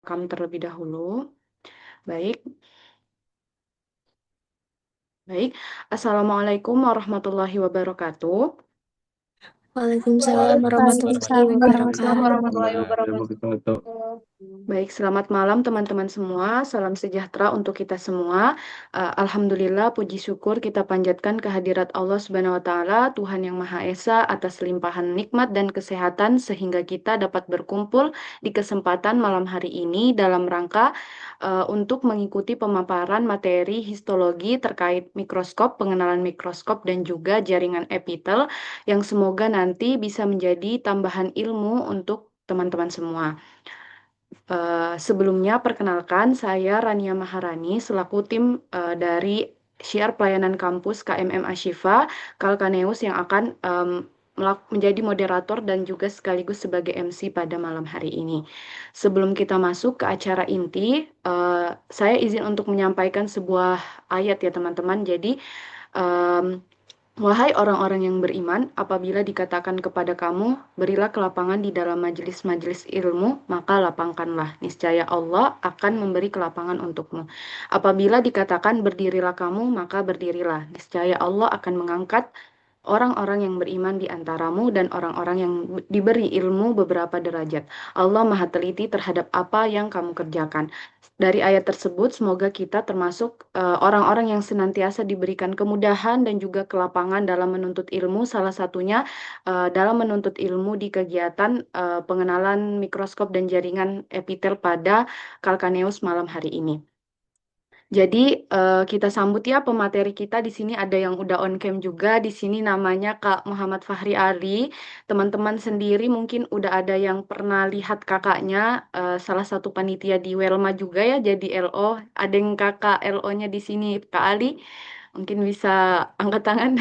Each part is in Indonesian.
rekam terlebih dahulu. Baik, baik. Assalamualaikum warahmatullahi wabarakatuh. Waalaikumsalam warahmatullahi Waalaikumsalam wabarakatuh. warahmatullahi wabarakatuh. Baik, selamat malam teman-teman semua. Salam sejahtera untuk kita semua. Alhamdulillah, puji syukur kita panjatkan kehadirat Allah Subhanahu wa Ta'ala, Tuhan yang Maha Esa, atas limpahan nikmat dan kesehatan, sehingga kita dapat berkumpul di kesempatan malam hari ini dalam rangka untuk mengikuti pemaparan materi histologi terkait mikroskop, pengenalan mikroskop, dan juga jaringan epitel, yang semoga nanti bisa menjadi tambahan ilmu untuk teman-teman semua. Sebelumnya, perkenalkan saya Rania Maharani selaku tim dari Syiar Pelayanan Kampus KMM Ashifa Kalkaneus yang akan menjadi moderator dan juga sekaligus sebagai MC pada malam hari ini. Sebelum kita masuk ke acara inti, saya izin untuk menyampaikan sebuah ayat ya teman-teman. Jadi, em, wahai orang-orang yang beriman, apabila dikatakan kepada kamu, berilah kelapangan di dalam majelis-majelis ilmu, maka lapangkanlah. Niscaya Allah akan memberi kelapangan untukmu. Apabila dikatakan berdirilah kamu, maka berdirilah. Niscaya Allah akan mengangkat orang-orang yang beriman di antaramu dan orang-orang yang diberi ilmu beberapa derajat. Allah Maha Teliti terhadap apa yang kamu kerjakan. Dari ayat tersebut, semoga kita termasuk orang-orang yang senantiasa diberikan kemudahan dan juga kelapangan dalam menuntut ilmu. Salah satunya dalam menuntut ilmu di kegiatan pengenalan mikroskop dan jaringan epitel pada Kalkaneus malam hari ini. Jadi kita sambut ya pemateri kita di sini ada yang udah on cam juga. Di sini namanya Kak Muhammad Fahri Ali. Teman-teman sendiri mungkin udah ada yang pernah lihat kakaknya, salah satu panitia di Welma juga ya jadi LO. Ada yang kakak LO-nya di sini Kak Ali. Mungkin bisa angkat tangan.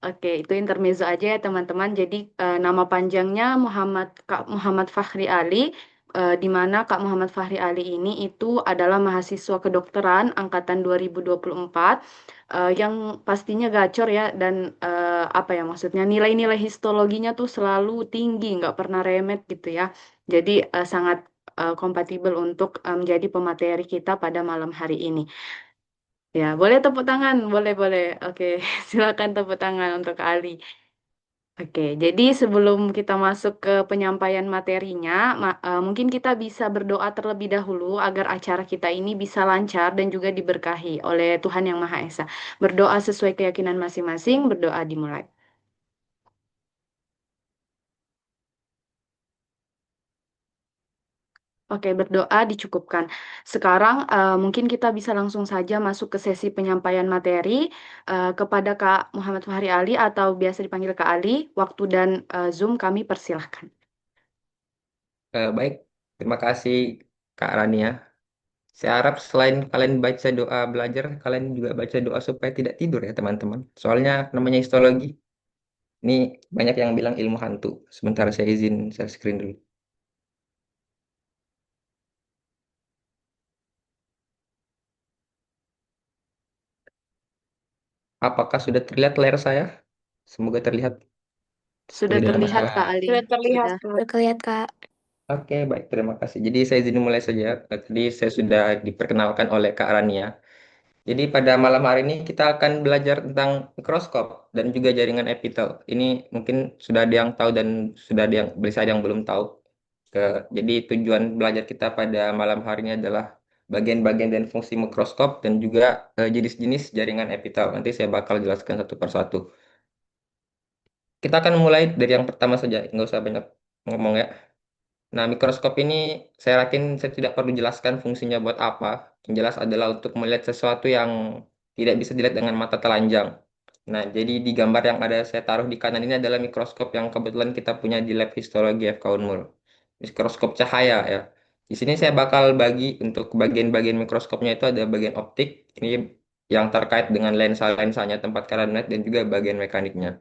Oke, itu intermezzo aja ya teman-teman. Jadi nama panjangnya Kak Muhammad Fahri Ali, di mana Kak Muhammad Fahri Ali ini itu adalah mahasiswa kedokteran angkatan 2024 yang pastinya gacor ya dan apa ya maksudnya nilai-nilai histologinya tuh selalu tinggi, nggak pernah remet gitu ya. Jadi sangat kompatibel untuk menjadi pemateri kita pada malam hari ini. Ya, boleh tepuk tangan, boleh boleh. Oke, silakan tepuk tangan untuk Kak Ali. Oke, jadi sebelum kita masuk ke penyampaian materinya, mungkin kita bisa berdoa terlebih dahulu agar acara kita ini bisa lancar dan juga diberkahi oleh Tuhan Yang Maha Esa. Berdoa sesuai keyakinan masing-masing, berdoa dimulai. Oke, berdoa dicukupkan. Sekarang mungkin kita bisa langsung saja masuk ke sesi penyampaian materi kepada Kak Muhammad Fahri Ali atau biasa dipanggil Kak Ali. Waktu dan Zoom kami persilahkan. Baik, terima kasih Kak Rania. Saya harap selain kalian baca doa belajar, kalian juga baca doa supaya tidak tidur ya teman-teman. Soalnya namanya histologi, ini banyak yang bilang ilmu hantu. Sebentar saya izin share screen dulu. Apakah sudah terlihat layar saya? Semoga terlihat. Sudah Tidak ada terlihat masalah. Kak Ali. Sudah terlihat, Sudah. Kak. Terlihat, Kak. Oke, baik, terima kasih. Jadi saya izin mulai saja. Tadi saya sudah diperkenalkan oleh Kak Rania. Jadi pada malam hari ini kita akan belajar tentang mikroskop dan juga jaringan epitel. Ini mungkin sudah ada yang tahu dan sudah ada yang bisa ada yang belum tahu. Jadi tujuan belajar kita pada malam hari ini adalah bagian-bagian dan fungsi mikroskop dan juga jenis-jenis jaringan epitel. Nanti saya bakal jelaskan satu persatu. Kita akan mulai dari yang pertama saja, nggak usah banyak ngomong ya. Nah, mikroskop ini saya yakin saya tidak perlu jelaskan fungsinya buat apa. Yang jelas adalah untuk melihat sesuatu yang tidak bisa dilihat dengan mata telanjang. Nah, jadi di gambar yang ada saya taruh di kanan ini adalah mikroskop yang kebetulan kita punya di lab histologi FK Unmul. Mikroskop cahaya ya. Di sini saya bakal bagi untuk bagian-bagian mikroskopnya itu ada bagian optik, ini yang terkait dengan lensa-lensanya, tempat kalian melihat dan juga bagian mekaniknya.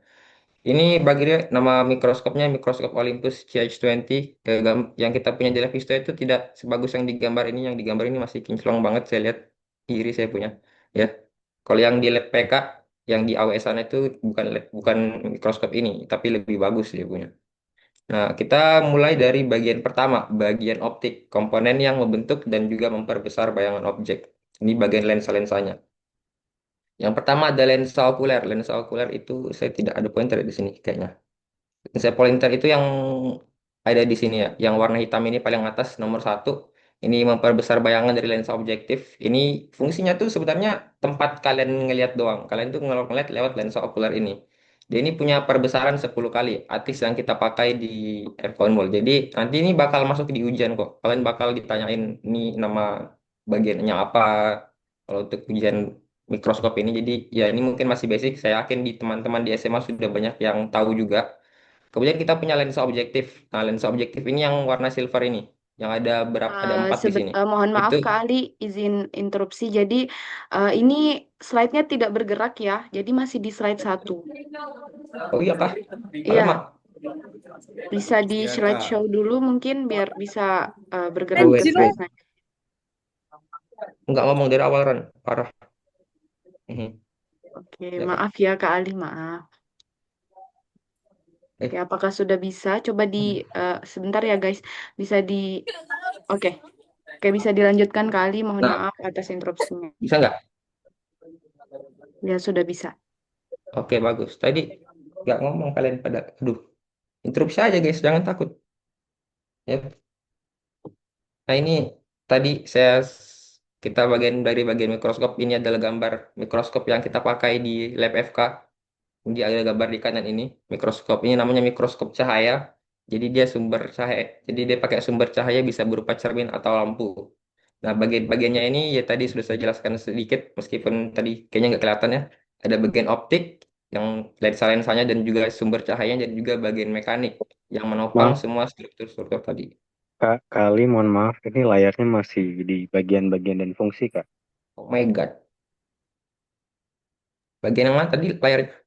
Ini bagiannya nama mikroskopnya mikroskop Olympus CH20. Yang kita punya di Levisto itu tidak sebagus yang di gambar ini. Yang di gambar ini masih kinclong banget saya lihat kiri saya punya. Ya. Kalau yang di lab PK yang di AW sana itu bukan mikroskop ini, tapi lebih bagus dia punya. Nah, kita mulai dari bagian pertama, bagian optik, komponen yang membentuk dan juga memperbesar bayangan objek. Ini bagian lensa-lensanya. Yang pertama ada lensa okuler. Lensa okuler itu saya tidak ada pointer di sini kayaknya. Lensa pointer itu yang ada di sini ya. Yang warna hitam ini paling atas nomor satu. Ini memperbesar bayangan dari lensa objektif. Ini fungsinya tuh sebenarnya tempat kalian ngelihat doang. Kalian tuh ngeliat lewat lensa okuler ini. Dia ini punya perbesaran 10 kali. Artis yang kita pakai di F1 Mall. Jadi nanti ini bakal masuk di ujian kok. Kalian bakal ditanyain ini nama bagiannya apa. Kalau untuk ujian mikroskop ini. Jadi ya ini mungkin masih basic. Saya yakin di teman-teman di SMA sudah banyak yang tahu juga. Kemudian kita punya lensa objektif. Nah, lensa objektif ini yang warna silver ini, yang ada berapa? Ada empat di sini. Mohon Itu, maaf Kak Ali, izin interupsi. Jadi ini slide-nya tidak bergerak ya. Jadi masih di slide satu. oh iya kah? Alamak. Iya, bisa di Iya, slideshow Kak. dulu mungkin biar bisa bergerak ke Wait, slide wait. selanjutnya. Nggak ngomong dari awal, Ran. Parah. Mhm. Oke, Ya, Kak. maaf ya Kak Ali, maaf. Oke, Eh, apakah sudah bisa? Coba di sebentar ya guys. Bisa di Oke. Oke, bisa dilanjutkan Kak Ali. Mohon nah, maaf atas interupsinya. bisa nggak? Ya, sudah bisa. Oke, bagus. Tadi nggak ngomong kalian pada, aduh, interupsi aja guys, jangan takut. Ya. Nah, ini tadi kita bagian dari bagian mikroskop ini adalah gambar mikroskop yang kita pakai di lab FK. Dia ada gambar di kanan ini. Mikroskop ini namanya mikroskop cahaya. Jadi dia sumber cahaya. Jadi dia pakai sumber cahaya bisa berupa cermin atau lampu. Nah, bagian-bagiannya ini ya tadi sudah saya jelaskan sedikit, meskipun tadi kayaknya nggak kelihatan ya. Ada bagian optik yang lensa-lensanya dan juga sumber cahayanya dan juga bagian mekanik yang menopang Maaf, semua struktur-struktur tadi. Kak, Kali mohon maaf, ini layarnya masih di bagian-bagian dan fungsi, Kak. Oh my God. Bagian yang mana tadi layar?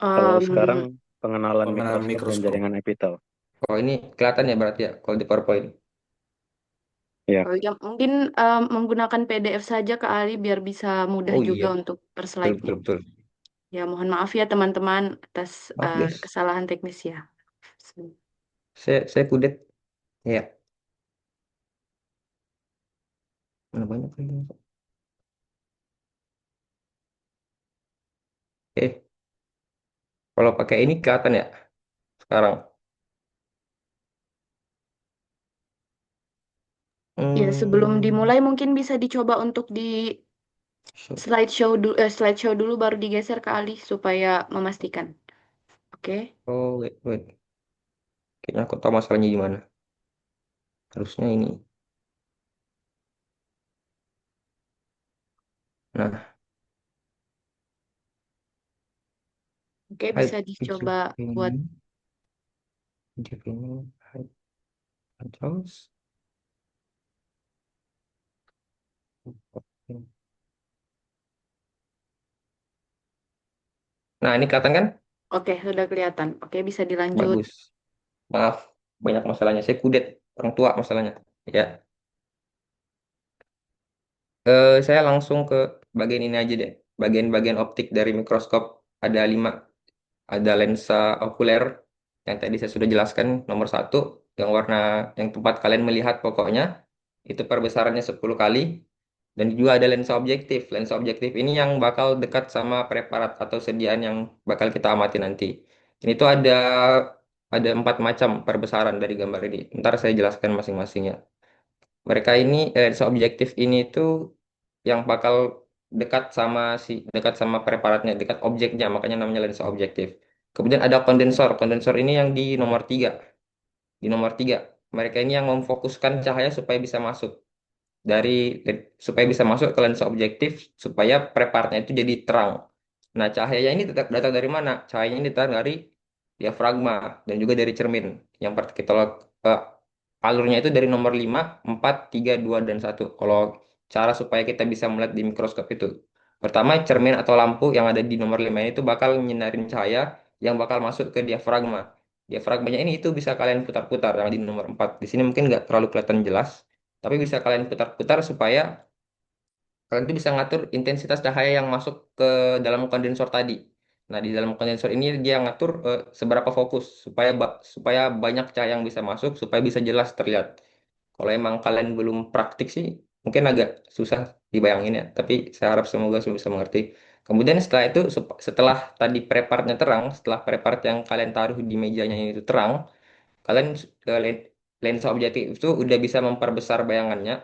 Kalau Em, sekarang pengenalan Pengenalan mikroskop dan mikroskop. jaringan epitel. Oh ini kelihatan ya berarti ya kalau di PowerPoint. Ya, ya, mungkin menggunakan PDF saja Kak Ali biar bisa mudah Oh juga iya, untuk per betul slide-nya. betul betul. Ya, mohon maaf ya teman-teman atas Maaf guys, kesalahan teknis ya. saya kudet. Ya, mana banyak lagi. Kalau pakai ini kelihatan ya sekarang. Ya, sebelum Hmm, dimulai mungkin bisa dicoba untuk di so- slideshow dulu baru digeser ke Ali supaya memastikan. Oke. oh wait wait, kayaknya aku tahu masalahnya di mana. Harusnya ini. Nah, Oke, bisa hide picture dicoba buat ini, ini, hide controls. Nah, ini kelihatan kan? Oke, sudah kelihatan. Oke, bisa dilanjut. Bagus. Maaf, banyak masalahnya. Saya kudet, orang tua masalahnya. Ya, saya langsung ke bagian ini aja deh. Bagian-bagian optik dari mikroskop ada 5. Ada lensa okuler yang tadi saya sudah jelaskan nomor satu, yang warna yang tempat kalian melihat pokoknya itu perbesarannya 10 kali. Dan juga ada lensa objektif. Lensa objektif ini yang bakal dekat sama preparat atau sediaan yang bakal kita amati nanti. Ini tuh ada 4 macam perbesaran dari gambar ini. Ntar saya jelaskan masing-masingnya. Mereka ini lensa objektif ini tuh yang bakal dekat sama preparatnya, dekat objeknya, makanya namanya lensa objektif. Kemudian ada kondensor. Kondensor ini yang di nomor 3. Di nomor 3. Mereka ini yang memfokuskan cahaya dari supaya bisa masuk ke lensa objektif supaya preparatnya itu jadi terang. Nah, cahaya ini datang dari mana? Cahayanya ini datang dari diafragma dan juga dari cermin. Yang kita alurnya itu dari nomor 5, 4, 3, 2, dan 1. Kalau cara supaya kita bisa melihat di mikroskop itu. Pertama, cermin atau lampu yang ada di nomor 5 itu bakal nyinarin cahaya yang bakal masuk ke diafragma. Diafragmanya ini itu bisa kalian putar-putar yang di nomor 4. Di sini mungkin nggak terlalu kelihatan jelas, tapi bisa kalian putar-putar supaya kalian tuh bisa ngatur intensitas cahaya yang masuk ke dalam kondensor tadi. Nah, di dalam kondensor ini dia ngatur seberapa fokus supaya banyak cahaya yang bisa masuk supaya bisa jelas terlihat. Kalau emang kalian belum praktik sih, mungkin agak susah dibayangin ya. Tapi saya harap semoga bisa mengerti. Kemudian setelah itu, setelah tadi prepartnya terang, setelah prepart yang kalian taruh di mejanya itu terang, kalian lensa objektif itu udah bisa memperbesar bayangannya.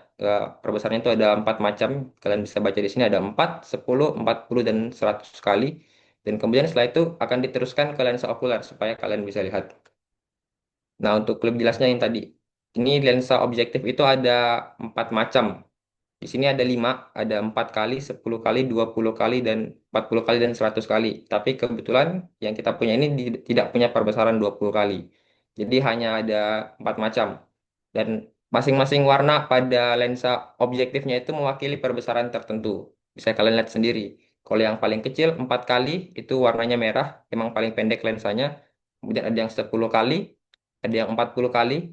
Perbesarnya itu ada 4 macam. Kalian bisa baca di sini ada 4, 10, 40, dan 100 kali. Dan kemudian setelah itu akan diteruskan ke lensa okuler supaya kalian bisa lihat. Nah, untuk lebih jelasnya yang tadi, ini lensa objektif itu ada 4 macam. Di sini ada 5, ada 4 kali, 10 kali, 20 kali, dan 40 kali, dan 100 kali. Tapi kebetulan yang kita punya ini tidak punya perbesaran 20 kali. Jadi hanya ada 4 macam. Dan masing-masing warna pada lensa objektifnya itu mewakili perbesaran tertentu. Bisa kalian lihat sendiri. Kalau yang paling kecil 4 kali itu warnanya merah, emang paling pendek lensanya. Kemudian ada yang 10 kali, ada yang 40 kali,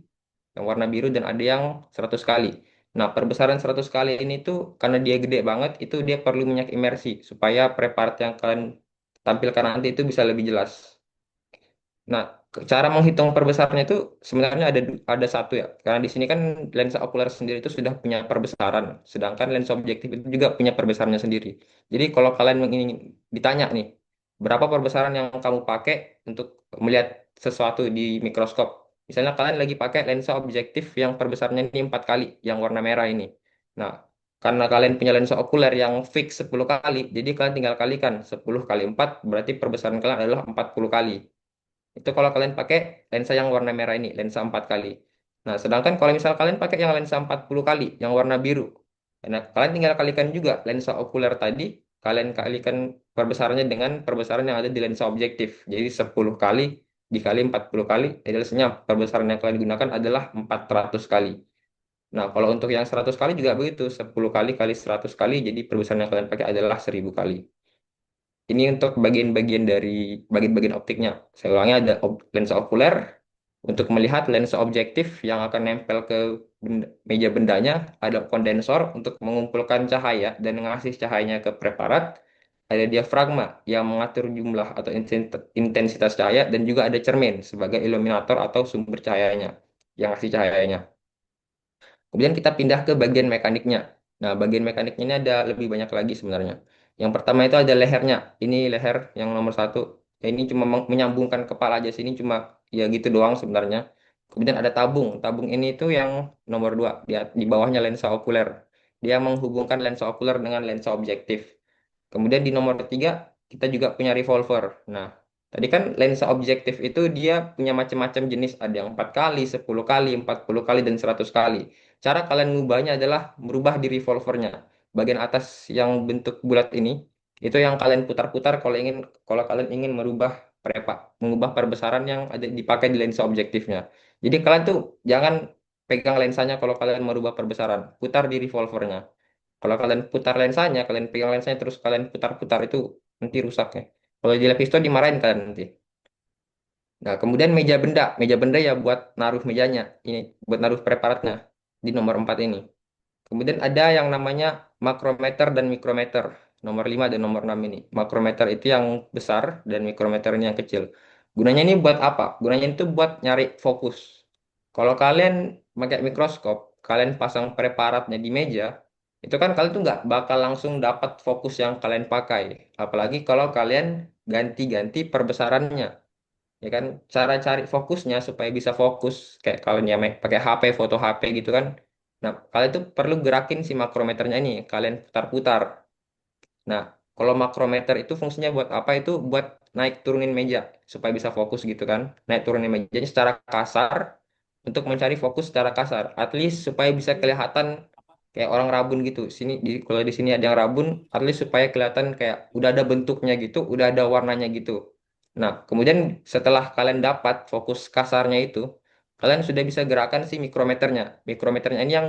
yang warna biru, dan ada yang 100 kali. Nah, perbesaran 100 kali ini tuh karena dia gede banget, itu dia perlu minyak imersi supaya prepart yang kalian tampilkan nanti itu bisa lebih jelas. Nah, cara menghitung perbesarnya itu sebenarnya ada satu ya. Karena di sini kan lensa okuler sendiri itu sudah punya perbesaran, sedangkan lensa objektif itu juga punya perbesarannya sendiri. Jadi kalau kalian ingin ditanya nih, berapa perbesaran yang kamu pakai untuk melihat sesuatu di mikroskop? Misalnya kalian lagi pakai lensa objektif yang perbesarnya ini 4 kali, yang warna merah ini. Nah, karena kalian punya lensa okuler yang fix 10 kali, jadi kalian tinggal kalikan 10 kali 4, berarti perbesaran kalian adalah 40 kali. Itu kalau kalian pakai lensa yang warna merah ini, lensa 4 kali. Nah, sedangkan kalau misal kalian pakai yang lensa 40 kali, yang warna biru. Nah, kalian tinggal kalikan juga lensa okuler tadi, kalian kalikan perbesarannya dengan perbesaran yang ada di lensa objektif. Jadi 10 kali dikali 40 kali, jadi hasilnya perbesaran yang kalian gunakan adalah 400 kali. Nah, kalau untuk yang 100 kali juga begitu, 10 kali kali 100 kali, jadi perbesaran yang kalian pakai adalah 1000 kali. Ini untuk bagian-bagian dari bagian-bagian optiknya. Saya ulangi, ada lensa okuler untuk melihat lensa objektif yang akan nempel ke meja bendanya. Ada kondensor untuk mengumpulkan cahaya dan ngasih cahayanya ke preparat. Ada diafragma yang mengatur jumlah atau intensitas cahaya, dan juga ada cermin sebagai iluminator atau sumber cahayanya yang ngasih cahayanya. Kemudian kita pindah ke bagian mekaniknya. Nah, bagian mekaniknya ini ada lebih banyak lagi sebenarnya. Yang pertama itu ada lehernya. Ini leher yang nomor 1. Ya, ini cuma menyambungkan kepala aja sini, cuma ya gitu doang sebenarnya. Kemudian ada tabung. Tabung ini itu yang nomor 2. Di bawahnya lensa okuler. Dia menghubungkan lensa okuler dengan lensa objektif. Kemudian di nomor 3 kita juga punya revolver. Nah, tadi kan lensa objektif itu dia punya macam-macam jenis. Ada yang 4 kali, 10 kali, 40 kali, dan 100 kali. Cara kalian mengubahnya adalah merubah di revolvernya. Bagian atas yang bentuk bulat ini, itu yang kalian putar-putar kalau kalian ingin mengubah perbesaran yang ada dipakai di lensa objektifnya. Jadi kalian tuh jangan pegang lensanya kalau kalian merubah perbesaran. Putar di revolvernya. Kalau kalian putar lensanya, kalian pegang lensanya terus kalian putar-putar, itu nanti rusak ya. Kalau di pistol dimarahin kalian nanti. Nah, kemudian meja benda ya buat naruh mejanya, ini buat naruh preparatnya di nomor 4 ini. Kemudian ada yang namanya makrometer dan mikrometer, nomor 5 dan nomor 6 ini. Makrometer itu yang besar dan mikrometer ini yang kecil. Gunanya ini buat apa? Gunanya itu buat nyari fokus. Kalau kalian pakai mikroskop, kalian pasang preparatnya di meja, itu kan kalian tuh nggak bakal langsung dapat fokus yang kalian pakai. Apalagi kalau kalian ganti-ganti perbesarannya. Ya kan, cara cari fokusnya supaya bisa fokus kayak kalian ya pakai HP, foto HP gitu kan. Nah, kalian tuh perlu gerakin si makrometernya ini, kalian putar-putar. Nah, kalau makrometer itu fungsinya buat apa? Itu buat naik turunin meja supaya bisa fokus gitu kan. Naik turunin mejanya secara kasar untuk mencari fokus secara kasar. At least supaya bisa kelihatan kayak orang rabun gitu. Kalau di sini ada yang rabun, at least supaya kelihatan kayak udah ada bentuknya gitu, udah ada warnanya gitu. Nah, kemudian setelah kalian dapat fokus kasarnya itu, kalian sudah bisa gerakan si mikrometernya. Mikrometernya ini yang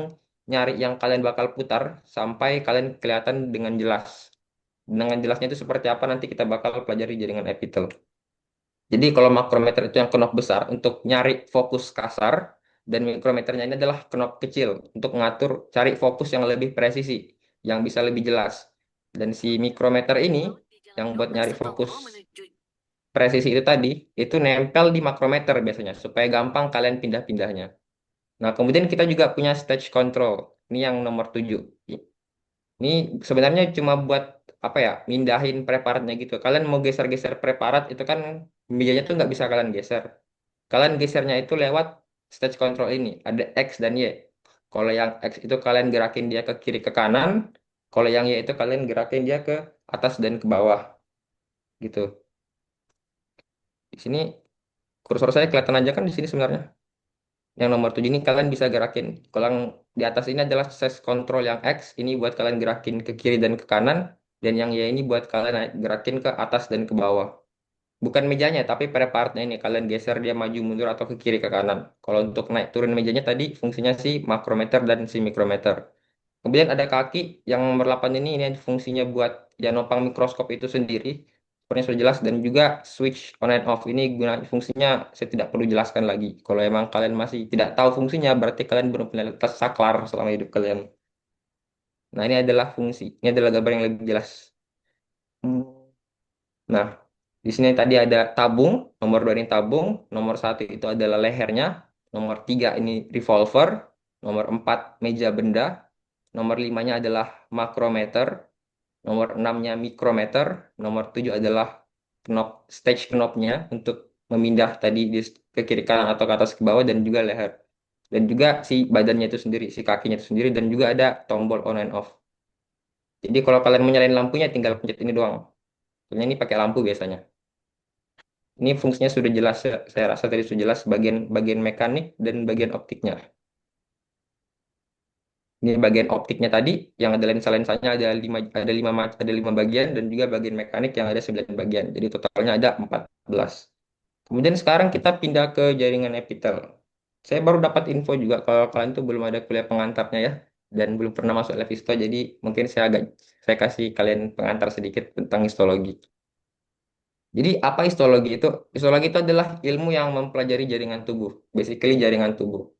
nyari yang kalian bakal putar sampai kalian kelihatan dengan jelas. Dengan jelasnya itu seperti apa nanti kita bakal pelajari jaringan epitel. Jadi kalau makrometer itu yang knob besar untuk nyari fokus kasar, dan mikrometernya ini adalah knob kecil untuk ngatur cari fokus yang lebih presisi, yang bisa lebih jelas. Dan si mikrometer ini yang buat nyari fokus presisi itu tadi, itu nempel di makrometer biasanya, supaya gampang kalian pindah-pindahnya. Nah, kemudian kita juga punya stage control. Ini yang nomor 7. Ini sebenarnya cuma buat apa ya, mindahin preparatnya gitu. Kalian mau geser-geser preparat, itu kan mejanya tuh nggak bisa kalian geser. Kalian gesernya itu lewat stage control ini. Ada X dan Y. Kalau yang X itu kalian gerakin dia ke kiri ke kanan. Kalau yang Y itu kalian gerakin dia ke atas dan ke bawah. Gitu. Di sini kursor saya kelihatan aja kan di sini sebenarnya. Yang nomor 7 ini kalian bisa gerakin. Kalau yang di atas ini adalah stage control yang X. Ini buat kalian gerakin ke kiri dan ke kanan. Dan yang Y ini buat kalian gerakin ke atas dan ke bawah. Bukan mejanya, tapi preparatnya ini. Kalian geser dia maju mundur atau ke kiri ke kanan. Kalau untuk naik turun mejanya tadi fungsinya si makrometer dan si mikrometer. Kemudian ada kaki yang nomor 8 ini fungsinya buat ya nopang mikroskop itu sendiri. Sepertinya sudah jelas dan juga switch on and off ini guna fungsinya saya tidak perlu jelaskan lagi. Kalau emang kalian masih tidak tahu fungsinya berarti kalian belum pernah tes saklar selama hidup kalian. Nah, ini adalah fungsi. Ini adalah gambar yang lebih jelas. Nah, di sini tadi ada tabung, nomor 2 ini tabung, nomor 1 itu adalah lehernya, nomor 3 ini revolver, nomor 4 meja benda, nomor 5-nya adalah makrometer, nomor 6-nya mikrometer, nomor 7 adalah knob, stage knob-nya untuk memindah tadi ke kiri kanan atau ke atas ke bawah dan juga leher. Dan juga si badannya itu sendiri, si kakinya itu sendiri dan juga ada tombol on and off. Jadi kalau kalian mau nyalain lampunya tinggal pencet ini doang. Soalnya ini pakai lampu biasanya. Ini fungsinya sudah jelas, saya rasa tadi sudah jelas bagian bagian mekanik dan bagian optiknya. Ini bagian optiknya tadi yang ada lensa-lensanya ada lima bagian dan juga bagian mekanik yang ada 9 bagian. Jadi totalnya ada 14. Kemudian sekarang kita pindah ke jaringan epitel. Saya baru dapat info juga kalau kalian tuh belum ada kuliah pengantarnya ya dan belum pernah masuk lab histo, jadi mungkin saya kasih kalian pengantar sedikit tentang histologi. Jadi apa histologi itu? Histologi itu adalah ilmu yang mempelajari jaringan tubuh, basically jaringan tubuh.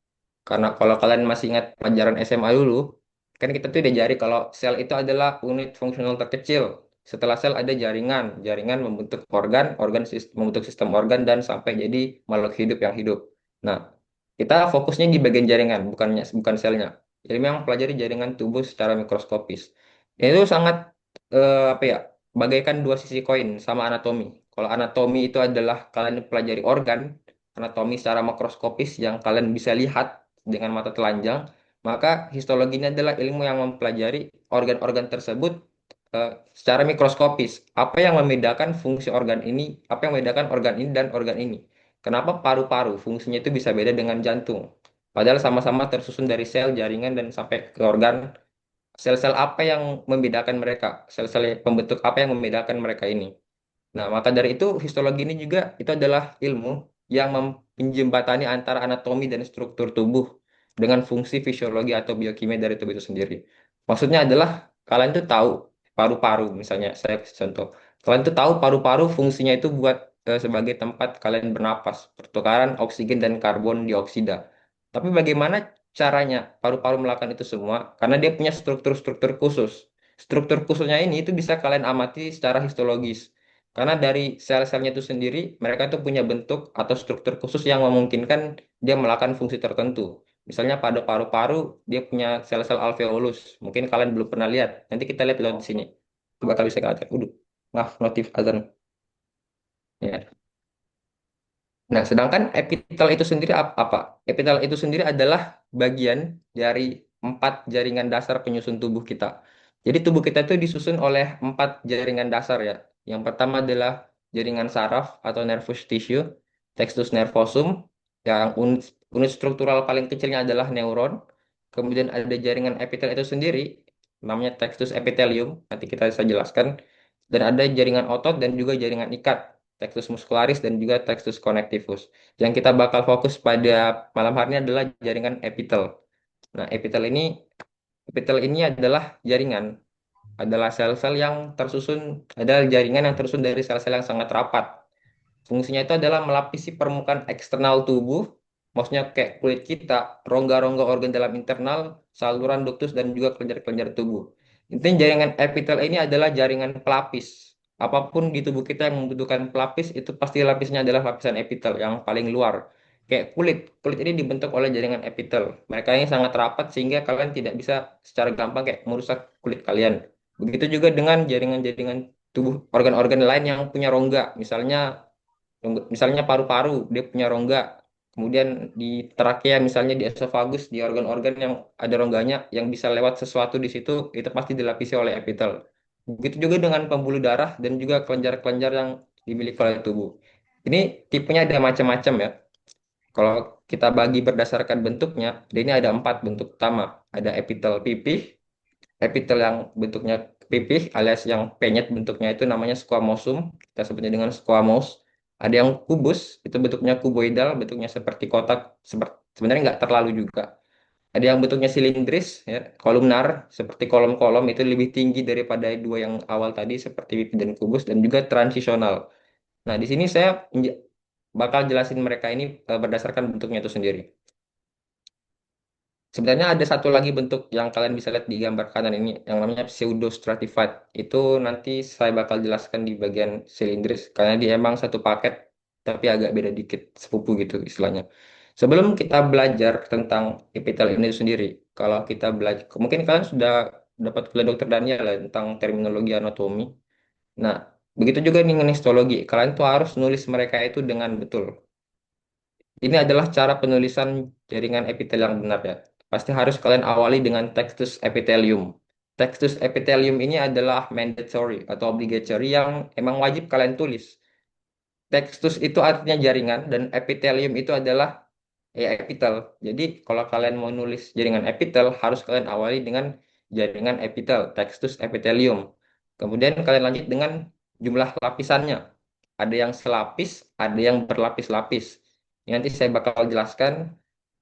Karena kalau kalian masih ingat pelajaran SMA dulu, kan kita tuh diajari kalau sel itu adalah unit fungsional terkecil. Setelah sel ada jaringan, jaringan membentuk organ, membentuk sistem organ dan sampai jadi makhluk hidup yang hidup. Nah, kita fokusnya di bagian jaringan, bukan selnya. Ilmu yang mempelajari jaringan tubuh secara mikroskopis. Itu sangat apa ya? Bagaikan dua sisi koin sama anatomi. Kalau anatomi itu adalah kalian pelajari organ, anatomi secara makroskopis yang kalian bisa lihat dengan mata telanjang, maka histologi ini adalah ilmu yang mempelajari organ-organ tersebut secara mikroskopis. Apa yang membedakan fungsi organ ini, apa yang membedakan organ ini dan organ ini? Kenapa paru-paru fungsinya itu bisa beda dengan jantung? Padahal sama-sama tersusun dari sel, jaringan, dan sampai ke organ. Sel-sel apa yang membedakan mereka? Sel-sel pembentuk apa yang membedakan mereka ini? Nah, maka dari itu histologi ini juga itu adalah ilmu yang menjembatani antara anatomi dan struktur tubuh dengan fungsi fisiologi atau biokimia dari tubuh itu sendiri. Maksudnya adalah kalian tuh tahu paru-paru misalnya, saya kasih contoh. Kalian tuh tahu paru-paru fungsinya itu buat sebagai tempat kalian bernapas, pertukaran oksigen dan karbon dioksida. Tapi bagaimana caranya paru-paru melakukan itu semua? Karena dia punya struktur-struktur khusus. Struktur khususnya ini itu bisa kalian amati secara histologis. Karena dari sel-selnya itu sendiri, mereka tuh punya bentuk atau struktur khusus yang memungkinkan dia melakukan fungsi tertentu. Misalnya pada paru-paru, dia punya sel-sel alveolus. Mungkin kalian belum pernah lihat. Nanti kita lihat di sini. Coba kalian bisa lihat. Udah, maaf, notif azan. Ya. Nah, sedangkan epitel itu sendiri apa? Epitel itu sendiri adalah bagian dari 4 jaringan dasar penyusun tubuh kita. Jadi tubuh kita itu disusun oleh 4 jaringan dasar ya. Yang pertama adalah jaringan saraf atau nervous tissue, textus nervosum, yang unit struktural paling kecilnya adalah neuron. Kemudian ada jaringan epitel itu sendiri, namanya textus epithelium, nanti kita bisa jelaskan. Dan ada jaringan otot dan juga jaringan ikat, textus muscularis dan juga textus connectivus. Yang kita bakal fokus pada malam hari ini adalah jaringan epitel. Nah, epitel ini adalah jaringan, adalah sel-sel yang tersusun, adalah jaringan yang tersusun dari sel-sel yang sangat rapat. Fungsinya itu adalah melapisi permukaan eksternal tubuh, maksudnya kayak kulit kita, rongga-rongga organ dalam internal, saluran ductus dan juga kelenjar-kelenjar tubuh. Intinya jaringan epitel ini adalah jaringan pelapis. apapun di tubuh kita yang membutuhkan pelapis, itu pasti lapisnya adalah lapisan epitel yang paling luar. Kayak kulit, kulit ini dibentuk oleh jaringan epitel. Mereka ini sangat rapat sehingga kalian tidak bisa secara gampang kayak merusak kulit kalian. Begitu juga dengan jaringan-jaringan tubuh organ-organ lain yang punya rongga, misalnya paru-paru, dia punya rongga. Kemudian di trakea, misalnya di esofagus, di organ-organ yang ada rongganya, yang bisa lewat sesuatu di situ, itu pasti dilapisi oleh epitel. Begitu juga dengan pembuluh darah dan juga kelenjar-kelenjar yang dimiliki oleh tubuh. Ini tipenya ada macam-macam ya. Kalau kita bagi berdasarkan bentuknya, ini ada 4 bentuk utama. Ada epitel pipih, epitel yang bentuknya pipih alias yang penyet bentuknya itu namanya squamosum, kita sebutnya dengan squamous. Ada yang kubus, itu bentuknya kuboidal, bentuknya seperti kotak, sebenarnya nggak terlalu juga. Ada yang bentuknya silindris, ya, kolumnar, seperti kolom-kolom, itu lebih tinggi daripada dua yang awal tadi, seperti pipih dan kubus, dan juga transisional. Nah, di sini saya bakal jelasin mereka ini berdasarkan bentuknya itu sendiri. Sebenarnya ada satu lagi bentuk yang kalian bisa lihat di gambar kanan ini, yang namanya pseudostratified. Itu nanti saya bakal jelaskan di bagian silindris, karena dia emang satu paket, tapi agak beda dikit, sepupu gitu istilahnya. Sebelum kita belajar tentang epitel ini sendiri, kalau kita belajar, mungkin kalian sudah dapat kuliah dokter Daniel ya, tentang terminologi anatomi. Nah, begitu juga dengan histologi, kalian tuh harus nulis mereka itu dengan betul. Ini adalah cara penulisan jaringan epitel yang benar ya. Pasti harus kalian awali dengan textus epithelium. Textus epithelium ini adalah mandatory atau obligatory yang emang wajib kalian tulis. Textus itu artinya jaringan dan epithelium itu adalah ya epitel. Jadi kalau kalian mau nulis jaringan epitel harus kalian awali dengan jaringan epitel, textus epithelium. Kemudian kalian lanjut dengan jumlah lapisannya. Ada yang selapis, ada yang berlapis-lapis. Ini nanti saya bakal jelaskan.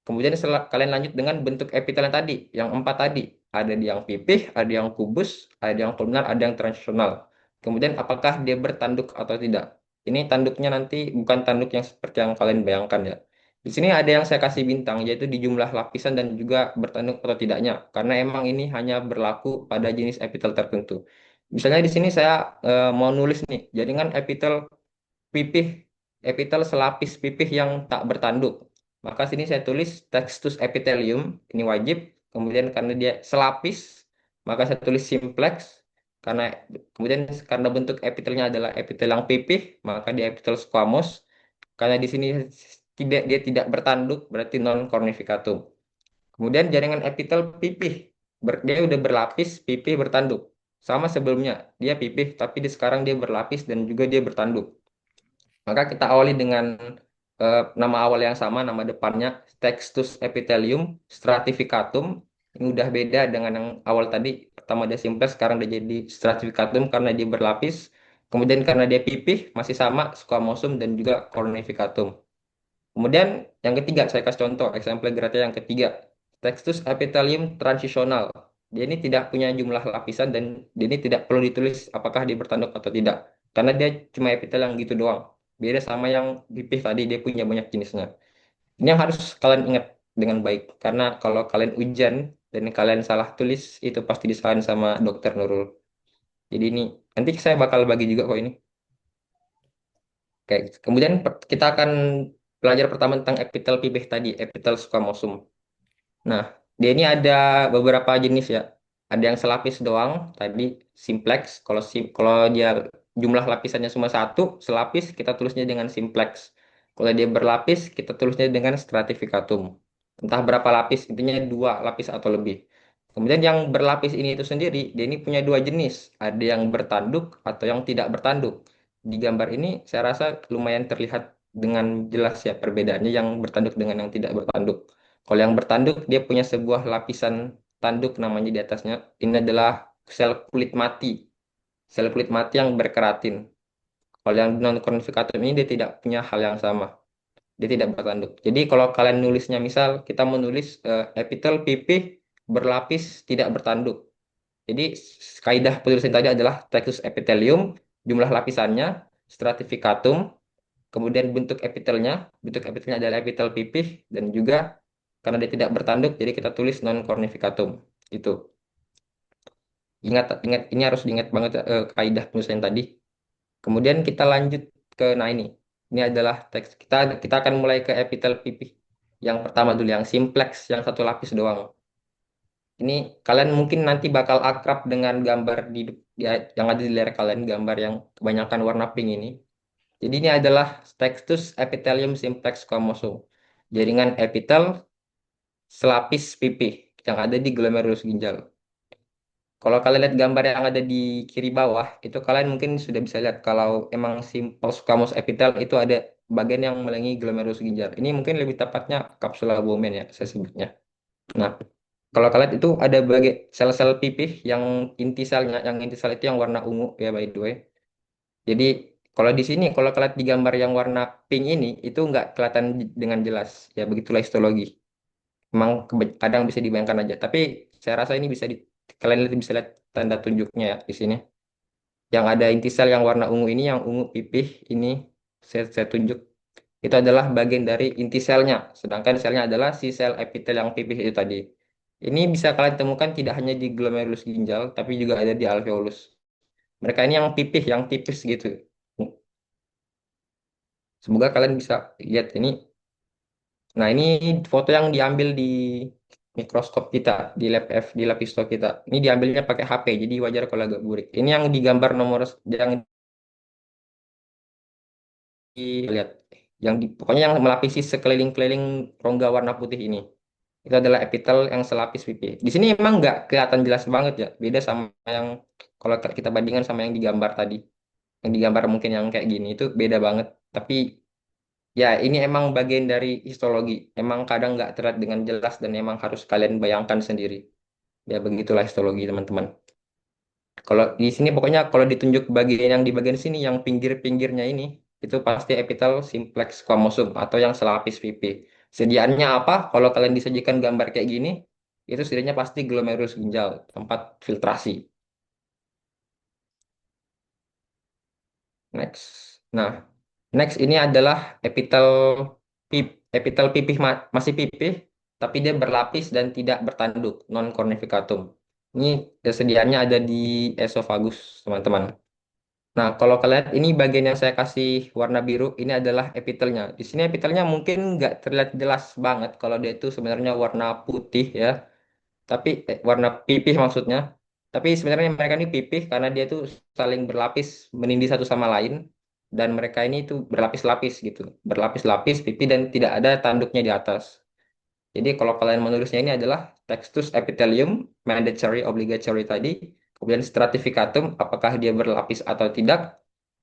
Kemudian kalian lanjut dengan bentuk epitel yang tadi, yang 4 tadi. Ada yang pipih, ada yang kubus, ada yang kolumnar, ada yang transisional. Kemudian apakah dia bertanduk atau tidak? Ini tanduknya nanti bukan tanduk yang seperti yang kalian bayangkan ya. Di sini ada yang saya kasih bintang, yaitu di jumlah lapisan dan juga bertanduk atau tidaknya. Karena emang ini hanya berlaku pada jenis epitel tertentu. Misalnya di sini saya mau nulis nih, jaringan epitel pipih, epitel selapis pipih yang tak bertanduk. Maka sini saya tulis textus epithelium, ini wajib. Kemudian karena dia selapis, maka saya tulis simplex. Karena kemudian karena bentuk epitelnya adalah epitel yang pipih, maka dia epitel squamous. Karena di sini dia tidak bertanduk, berarti non cornificatum. Kemudian jaringan epitel pipih, dia udah berlapis, pipih bertanduk. Sama sebelumnya, dia pipih, tapi sekarang dia berlapis dan juga dia bertanduk. Maka kita awali dengan nama awal yang sama, nama depannya Textus epithelium stratificatum. Ini udah beda dengan yang awal tadi. Pertama dia simplex, sekarang dia jadi stratificatum karena dia berlapis. Kemudian karena dia pipih, masih sama squamosum dan juga cornificatum. Kemudian yang ketiga, saya kasih contoh, eksemplar Gratia yang ketiga. Textus epithelium transisional. Dia ini tidak punya jumlah lapisan dan dia ini tidak perlu ditulis apakah dia bertanduk atau tidak. Karena dia cuma epitel yang gitu doang. Beda sama yang pipih tadi, dia punya banyak jenisnya. Ini yang harus kalian ingat dengan baik. Karena kalau kalian ujian dan kalian salah tulis, itu pasti disalahin sama dokter Nurul. Jadi ini, nanti saya bakal bagi juga kok ini. Oke, kemudian kita akan belajar pertama tentang epitel pipih tadi, epitel squamosum. Nah, dia ini ada beberapa jenis ya. Ada yang selapis doang, tadi simplex. Kalau dia jumlah lapisannya cuma satu, selapis kita tulisnya dengan simplex. Kalau dia berlapis, kita tulisnya dengan stratificatum. Entah berapa lapis, intinya 2 lapis atau lebih. Kemudian yang berlapis ini itu sendiri, dia ini punya 2 jenis. Ada yang bertanduk atau yang tidak bertanduk. Di gambar ini saya rasa lumayan terlihat dengan jelas ya perbedaannya yang bertanduk dengan yang tidak bertanduk. Kalau yang bertanduk, dia punya sebuah lapisan tanduk namanya di atasnya. Ini adalah sel kulit mati. Sel kulit mati yang berkeratin. Kalau yang non konficatum ini dia tidak punya hal yang sama. Dia tidak bertanduk. Jadi kalau kalian nulisnya misal kita menulis epitel pipih berlapis tidak bertanduk. Jadi kaidah penulisan tadi adalah textus epithelium, jumlah lapisannya, stratificatum, kemudian bentuk epitelnya adalah epitel pipih dan juga karena dia tidak bertanduk, jadi kita tulis non cornificatum. Itu. Ingat, ingat ini harus diingat banget kaidah penulisan tadi. Kemudian kita lanjut ke, nah ini adalah teks kita akan mulai ke epitel pipih yang pertama dulu, yang simplex, yang satu lapis doang. Ini kalian mungkin nanti bakal akrab dengan gambar yang ada di layar kalian, gambar yang kebanyakan warna pink ini. Jadi ini adalah Textus epithelium simplex chromosome, jaringan epitel selapis pipih yang ada di glomerulus ginjal. Kalau kalian lihat gambar yang ada di kiri bawah, itu kalian mungkin sudah bisa lihat kalau emang simple squamous epitel itu ada bagian yang meliputi glomerulus ginjal. Ini mungkin lebih tepatnya kapsula Bowman ya saya sebutnya. Nah, kalau kalian itu ada bagian sel-sel pipih yang inti sel itu yang warna ungu ya by the way. Jadi kalau di sini, kalau kalian di gambar yang warna pink ini, itu nggak kelihatan dengan jelas. Ya begitulah histologi. Memang kadang bisa dibayangkan aja. Tapi saya rasa ini kalian bisa lihat tanda tunjuknya ya di sini. Yang ada inti sel yang warna ungu ini, yang ungu pipih ini, saya tunjuk. Itu adalah bagian dari inti selnya. Sedangkan selnya adalah si sel epitel yang pipih itu tadi. Ini bisa kalian temukan tidak hanya di glomerulus ginjal, tapi juga ada di alveolus. Mereka ini yang pipih, yang tipis gitu. Semoga kalian bisa lihat ini. Nah, ini foto yang diambil di mikroskop kita, di lab histo kita. Ini diambilnya pakai HP, jadi wajar kalau agak burik. Ini yang digambar yang dilihat, pokoknya yang melapisi sekeliling-keliling rongga warna putih ini. Itu adalah epitel yang selapis pipi. Di sini emang nggak kelihatan jelas banget ya, beda sama yang kalau kita bandingkan sama yang digambar tadi. Yang digambar mungkin yang kayak gini itu beda banget. Tapi ya, ini emang bagian dari histologi. Emang kadang nggak terlihat dengan jelas dan emang harus kalian bayangkan sendiri. Ya, begitulah histologi, teman-teman. Kalau di sini pokoknya kalau ditunjuk bagian yang di bagian sini, yang pinggir-pinggirnya ini, itu pasti epitel simplex chromosome atau yang selapis pipi. Sediaannya apa? Kalau kalian disajikan gambar kayak gini, itu sedianya pasti glomerulus ginjal, tempat filtrasi. Next. Nah, next ini adalah epitel epitel pipih masih pipih, tapi dia berlapis dan tidak bertanduk, non cornificatum. Ini sediaannya ada di esofagus, teman-teman. Nah, kalau kalian lihat ini bagian yang saya kasih warna biru, ini adalah epitelnya. Di sini epitelnya mungkin nggak terlihat jelas banget kalau dia itu sebenarnya warna putih ya, tapi warna pipih maksudnya. Tapi sebenarnya mereka ini pipih karena dia tuh saling berlapis, menindih satu sama lain, dan mereka ini tuh berlapis-lapis gitu, berlapis-lapis pipih dan tidak ada tanduknya di atas. Jadi kalau kalian menulisnya ini adalah textus epithelium, mandatory, obligatory tadi, kemudian stratificatum, apakah dia berlapis atau tidak?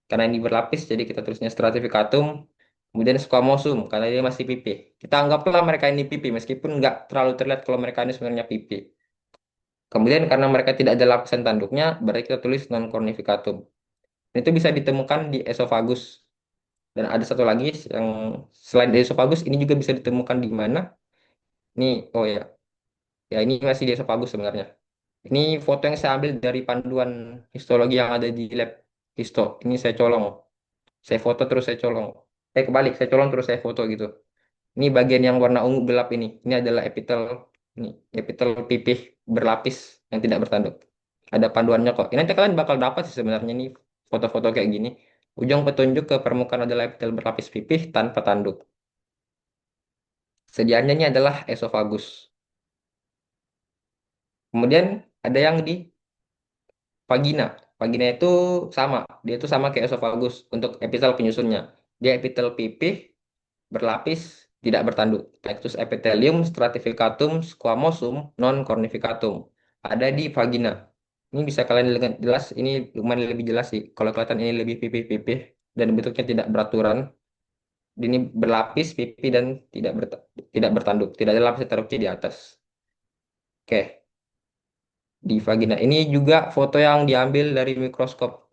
Karena ini berlapis, jadi kita tulisnya stratificatum. Kemudian squamosum, karena dia masih pipih. Kita anggaplah mereka ini pipih, meskipun nggak terlalu terlihat kalau mereka ini sebenarnya pipih. Kemudian karena mereka tidak ada lapisan tanduknya, berarti kita tulis non cornificatum. Itu bisa ditemukan di esofagus. Dan ada satu lagi yang selain di esofagus, ini juga bisa ditemukan di mana? Ini, oh ya, ya ini masih di esofagus sebenarnya. Ini foto yang saya ambil dari panduan histologi yang ada di lab histo. Ini saya colong. Saya foto terus saya colong. Kebalik, saya colong terus saya foto gitu. Ini bagian yang warna ungu gelap ini. Ini adalah ini epitel pipih berlapis yang tidak bertanduk. Ada panduannya kok. Ini nanti kalian bakal dapat sih sebenarnya nih foto-foto kayak gini. Ujung petunjuk ke permukaan adalah epitel berlapis pipih tanpa tanduk. Sediaannya ini adalah esofagus. Kemudian ada yang di vagina. Vagina itu sama. Dia itu sama kayak esofagus untuk epitel penyusunnya. Dia epitel pipih berlapis, tidak bertanduk. Textus epithelium stratificatum squamosum non cornificatum. Ada di vagina. Ini bisa kalian lihat jelas, ini lumayan lebih jelas sih. Kalau kelihatan ini lebih pipih-pipih dan bentuknya tidak beraturan. Ini berlapis pipi dan tidak bertanduk. Tidak ada lapis erupsi di atas. Oke, di vagina. Ini juga foto yang diambil dari mikroskop.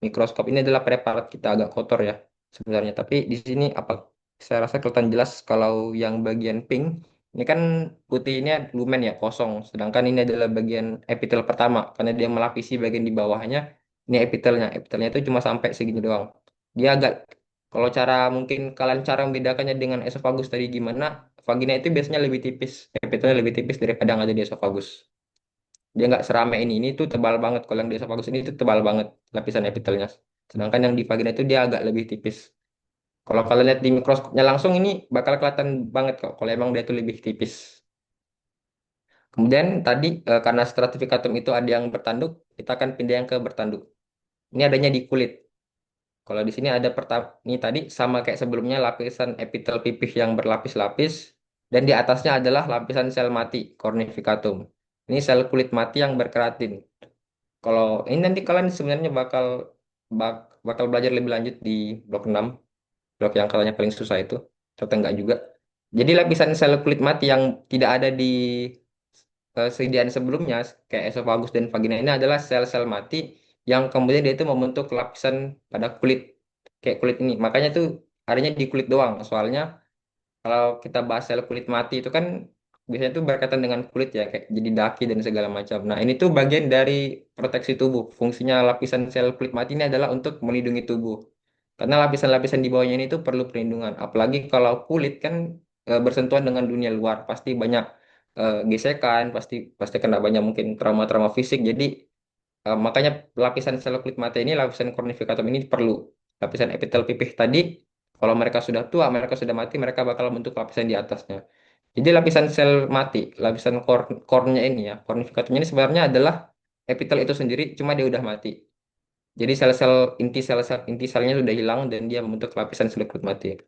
Mikroskop ini adalah preparat kita agak kotor ya sebenarnya. Tapi di sini apa? Saya rasa kelihatan jelas kalau yang bagian pink ini kan putih ini lumen ya kosong. Sedangkan ini adalah bagian epitel pertama karena dia melapisi bagian di bawahnya. Ini epitelnya. Epitelnya itu cuma sampai segini doang. Dia agak kalau cara membedakannya dengan esofagus tadi gimana? Vagina itu biasanya lebih tipis. Epitelnya lebih tipis daripada yang ada di esofagus. Dia nggak serame ini. Ini tuh tebal banget. Kalau yang di esofagus ini tuh tebal banget lapisan epitelnya. Sedangkan yang di vagina itu dia agak lebih tipis. Kalau kalian lihat di mikroskopnya langsung ini bakal kelihatan banget kok kalau emang dia itu lebih tipis. Kemudian tadi karena stratifikatum itu ada yang bertanduk, kita akan pindah yang ke bertanduk. Ini adanya di kulit. Kalau di sini ada ini tadi sama kayak sebelumnya lapisan epitel pipih yang berlapis-lapis dan di atasnya adalah lapisan sel mati cornificatum. Ini sel kulit mati yang berkeratin. Kalau ini nanti kalian sebenarnya bakal belajar lebih lanjut di blok 6, blok yang katanya paling susah itu. Ternyata enggak juga. Jadi lapisan sel kulit mati yang tidak ada di sediaan sebelumnya kayak esofagus dan vagina ini adalah sel-sel mati yang kemudian dia itu membentuk lapisan pada kulit kayak kulit ini. Makanya tuh adanya di kulit doang. Soalnya kalau kita bahas sel kulit mati itu kan biasanya tuh berkaitan dengan kulit ya kayak jadi daki dan segala macam. Nah, ini tuh bagian dari proteksi tubuh. Fungsinya lapisan sel kulit mati ini adalah untuk melindungi tubuh. Karena lapisan-lapisan di bawahnya ini tuh perlu perlindungan. Apalagi kalau kulit kan bersentuhan dengan dunia luar, pasti banyak gesekan, pasti pasti kena banyak mungkin trauma-trauma fisik. Jadi makanya lapisan sel kulit mata ini, lapisan cornificatum ini perlu. Lapisan epitel pipih tadi, kalau mereka sudah tua, mereka sudah mati, mereka bakal membentuk lapisan di atasnya. Jadi lapisan sel mati, lapisan core-nya ini ya, cornificatumnya ini sebenarnya adalah epitel itu sendiri, cuma dia udah mati. Jadi sel-sel inti selnya sudah hilang dan dia membentuk lapisan sel kulit mati.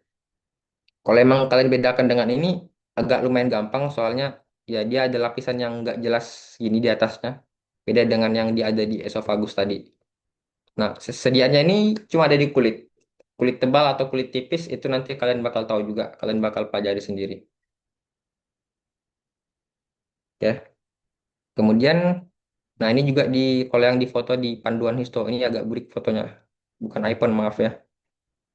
Kalau emang kalian bedakan dengan ini, agak lumayan gampang soalnya ya dia ada lapisan yang nggak jelas gini di atasnya. Beda dengan yang dia ada di esofagus tadi. Nah, sedianya ini cuma ada di kulit. Kulit tebal atau kulit tipis itu nanti kalian bakal tahu juga. Kalian bakal pelajari sendiri. Ya. Kemudian, nah ini juga kalau yang di foto di panduan histo ini agak burik fotonya. Bukan iPhone, maaf ya.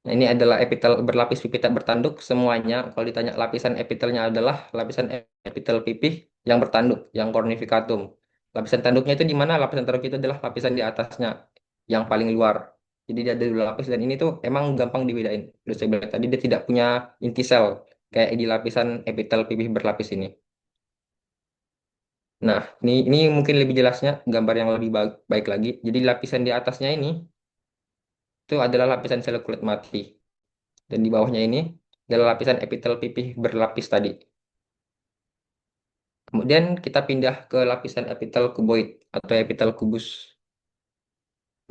Nah, ini adalah epitel berlapis pipih tak bertanduk semuanya. Kalau ditanya lapisan epitelnya adalah lapisan epitel pipih yang bertanduk, yang cornificatum. Lapisan tanduknya itu di mana? Lapisan tanduk itu adalah lapisan di atasnya, yang paling luar. Jadi dia ada dua lapis dan ini tuh emang gampang dibedain. Terus saya bilang tadi dia tidak punya inti sel kayak di lapisan epitel pipih berlapis ini. Nah, ini mungkin lebih jelasnya gambar yang lebih baik lagi. Jadi lapisan di atasnya ini itu adalah lapisan sel kulit mati. Dan di bawahnya ini adalah lapisan epitel pipih berlapis tadi. Kemudian kita pindah ke lapisan epitel kuboid atau epitel kubus.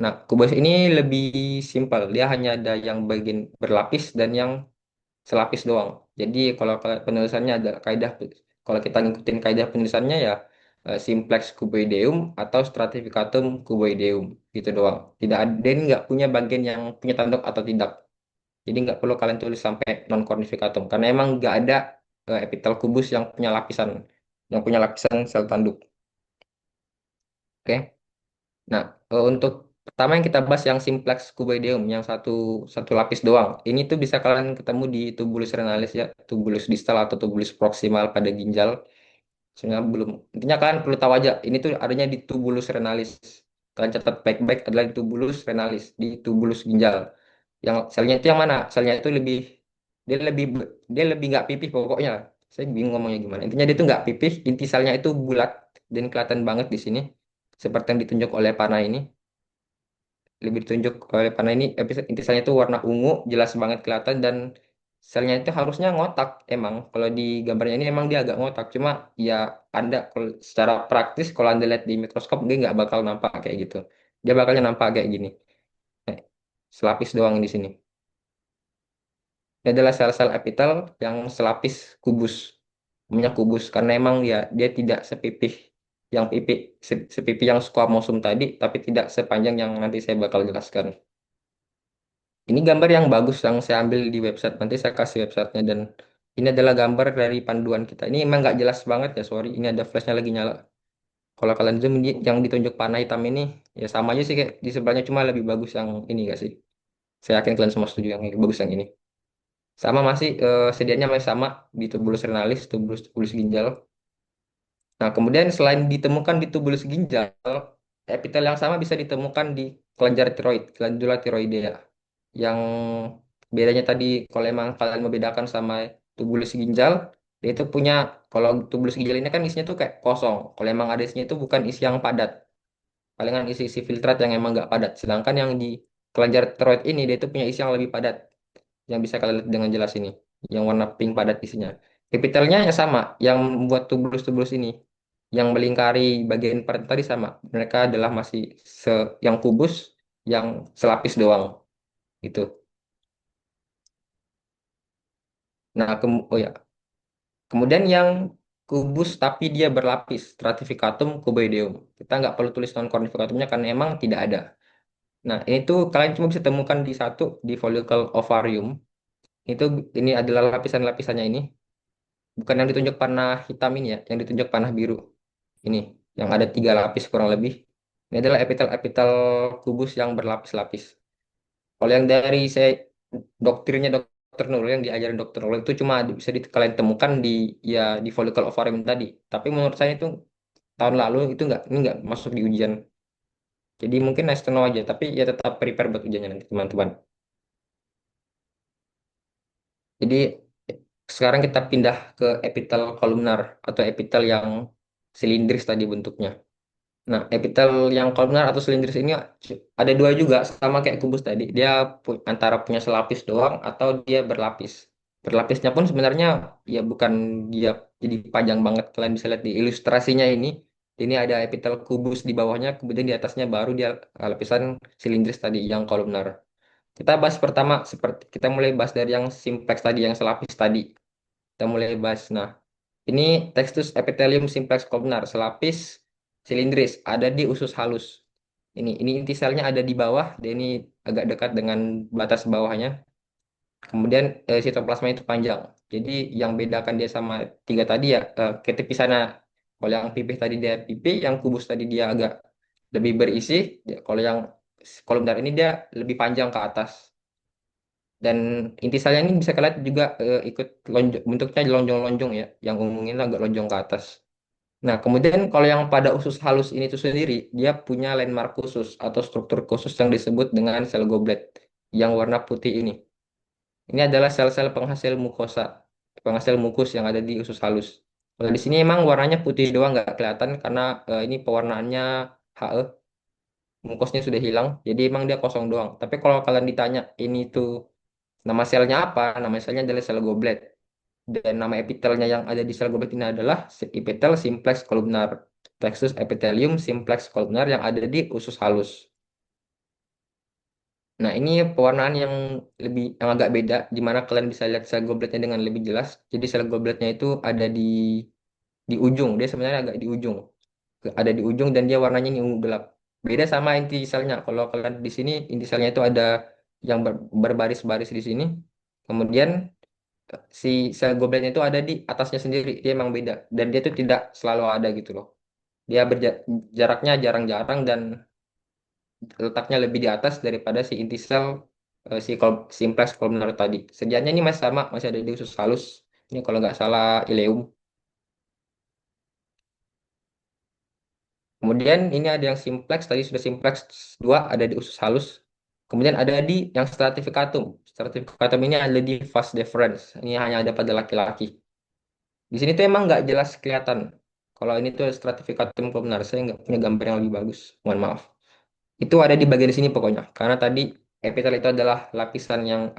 Nah, kubus ini lebih simpel. Dia hanya ada yang bagian berlapis dan yang selapis doang. Jadi kalau penulisannya ada kaidah, kalau kita ngikutin kaidah penulisannya ya simplex cuboideum atau stratificatum cuboideum gitu doang. Tidak ada, dia ini nggak punya bagian yang punya tanduk atau tidak. Jadi nggak perlu kalian tulis sampai non cornificatum karena emang nggak ada epitel kubus yang punya lapisan sel tanduk. Oke. Nah, untuk pertama yang kita bahas yang simplex cuboideum yang satu satu lapis doang. Ini tuh bisa kalian ketemu di tubulus renalis ya, tubulus distal atau tubulus proximal pada ginjal. Sebenarnya belum. Intinya kalian perlu tahu aja, ini tuh adanya di tubulus renalis. Kalian catat baik-baik adalah di tubulus renalis, di tubulus ginjal. Yang selnya itu yang mana? Selnya itu dia lebih dia lebih nggak pipih pokoknya. Saya bingung ngomongnya gimana. Intinya dia tuh nggak pipih, inti selnya itu bulat dan kelihatan banget di sini. Seperti yang ditunjuk oleh panah ini. Lebih ditunjuk oleh panah ini, inti selnya itu warna ungu, jelas banget kelihatan dan selnya itu harusnya ngotak emang. Kalau di gambarnya ini emang dia agak ngotak. Cuma ya Anda secara praktis kalau Anda lihat di mikroskop dia nggak bakal nampak kayak gitu. Dia bakalnya nampak kayak gini. Eh, Selapis doang di sini. Ini adalah sel-sel epitel yang selapis kubus. Namanya kubus karena emang ya dia tidak sepipih yang sepipih yang squamosum tadi, tapi tidak sepanjang yang nanti saya bakal jelaskan. Ini gambar yang bagus yang saya ambil di website. Nanti saya kasih websitenya dan ini adalah gambar dari panduan kita. Ini emang nggak jelas banget ya, sorry. Ini ada flashnya lagi nyala. Kalau kalian zoom yang ditunjuk panah hitam ini ya sama aja sih kayak di sebelahnya cuma lebih bagus yang ini gak sih? Saya yakin kalian semua setuju yang lebih bagus yang ini. Sama masih sedianya masih sama di tubulus renalis, tubulus ginjal. Nah, kemudian selain ditemukan di tubulus ginjal, epitel yang sama bisa ditemukan di kelenjar tiroid, glandula tiroidea. Yang bedanya tadi, kalau emang kalian membedakan sama tubulus ginjal, dia itu punya, kalau tubulus ginjal ini kan isinya tuh kayak kosong. Kalau emang ada isinya itu bukan isi yang padat. Palingan isi-isi filtrat yang emang nggak padat. Sedangkan yang di kelenjar thyroid ini dia itu punya isi yang lebih padat, yang bisa kalian lihat dengan jelas ini, yang warna pink padat isinya. Epitelnya yang sama, yang membuat tubulus-tubulus ini, yang melingkari bagian perut tadi sama. Mereka adalah masih yang kubus, yang selapis doang, gitu. Nah, oh ya, kemudian yang kubus tapi dia berlapis, stratificatum cuboideum. Kita nggak perlu tulis non cornificatumnya karena emang tidak ada. Nah, ini tuh kalian cuma bisa temukan di satu, di follicle ovarium. Itu ini adalah lapisan-lapisannya ini. Bukan yang ditunjuk panah hitam ini ya, yang ditunjuk panah biru. Ini, yang ada 3 lapis kurang lebih. Ini adalah epitel-epitel kubus yang berlapis-lapis. Kalau yang dari saya doktrinnya dokter Nurul yang diajarin dokter Nurul itu cuma bisa kalian temukan di ya di follicle ovarium tadi. Tapi menurut saya itu tahun lalu itu nggak masuk di ujian. Jadi mungkin nice to know aja, tapi ya tetap prepare buat ujiannya nanti teman-teman. Jadi sekarang kita pindah ke epitel kolumnar atau epitel yang silindris tadi bentuknya. Nah, epitel yang kolumnar atau silindris ini ada dua juga, sama kayak kubus tadi. Dia antara punya selapis doang atau dia berlapis. Berlapisnya pun sebenarnya ya bukan dia jadi panjang banget. Kalian bisa lihat di ilustrasinya ini. Ini ada epitel kubus di bawahnya, kemudian di atasnya baru dia lapisan silindris tadi yang kolumnar. Kita bahas pertama, seperti kita mulai bahas dari yang simplex tadi, yang selapis tadi. Kita mulai bahas. Nah, ini Textus epithelium simplex columnar, selapis silindris, ada di usus halus. Ini inti selnya ada di bawah, dan ini agak dekat dengan batas bawahnya. Kemudian sitoplasma itu panjang. Jadi yang bedakan dia sama 3 tadi ya, ketipisannya. Kalau yang pipih tadi dia pipih, yang kubus tadi dia agak lebih berisi. Kalau yang kolumnar ini dia lebih panjang ke atas. Dan inti selnya ini bisa kalian juga ikut lonjong, bentuknya lonjong-lonjong ya, yang umumnya agak lonjong ke atas. Nah, kemudian kalau yang pada usus halus ini tuh sendiri, dia punya landmark khusus atau struktur khusus yang disebut dengan sel goblet yang warna putih ini. Ini adalah sel-sel penghasil mukosa, penghasil mukus yang ada di usus halus. Kalau di sini emang warnanya putih doang nggak kelihatan karena ini pewarnaannya HE, mukosnya sudah hilang, jadi emang dia kosong doang. Tapi kalau kalian ditanya ini tuh nama selnya apa, nama selnya adalah sel goblet. Dan nama epitelnya yang ada di sel goblet ini adalah epitel simplex columnar. Plexus epithelium simplex columnar yang ada di usus halus. Nah, ini pewarnaan yang agak beda, di mana kalian bisa lihat sel gobletnya dengan lebih jelas. Jadi sel gobletnya itu ada di ujung, dia sebenarnya agak di ujung. Ada di ujung dan dia warnanya ini ungu gelap. Beda sama inti selnya. Kalau kalian di sini inti selnya itu ada yang berbaris-baris di sini. Kemudian si sel gobletnya itu ada di atasnya sendiri, dia emang beda dan dia itu tidak selalu ada gitu loh. Dia jaraknya jarang-jarang dan letaknya lebih di atas daripada si inti sel simplex columnar tadi. Sedianya ini masih sama, masih ada di usus halus. Ini kalau nggak salah ileum. Kemudian ini ada yang simplex, tadi sudah simplex 2 ada di usus halus. Kemudian ada di yang stratificatum. Stratificatum ini ada di vas deferens. Ini hanya ada pada laki-laki. Di sini tuh emang nggak jelas kelihatan. Kalau ini tuh stratificatum columnar, saya nggak punya gambar yang lebih bagus. Mohon maaf. Itu ada di bagian sini pokoknya. Karena tadi epitel itu adalah lapisan yang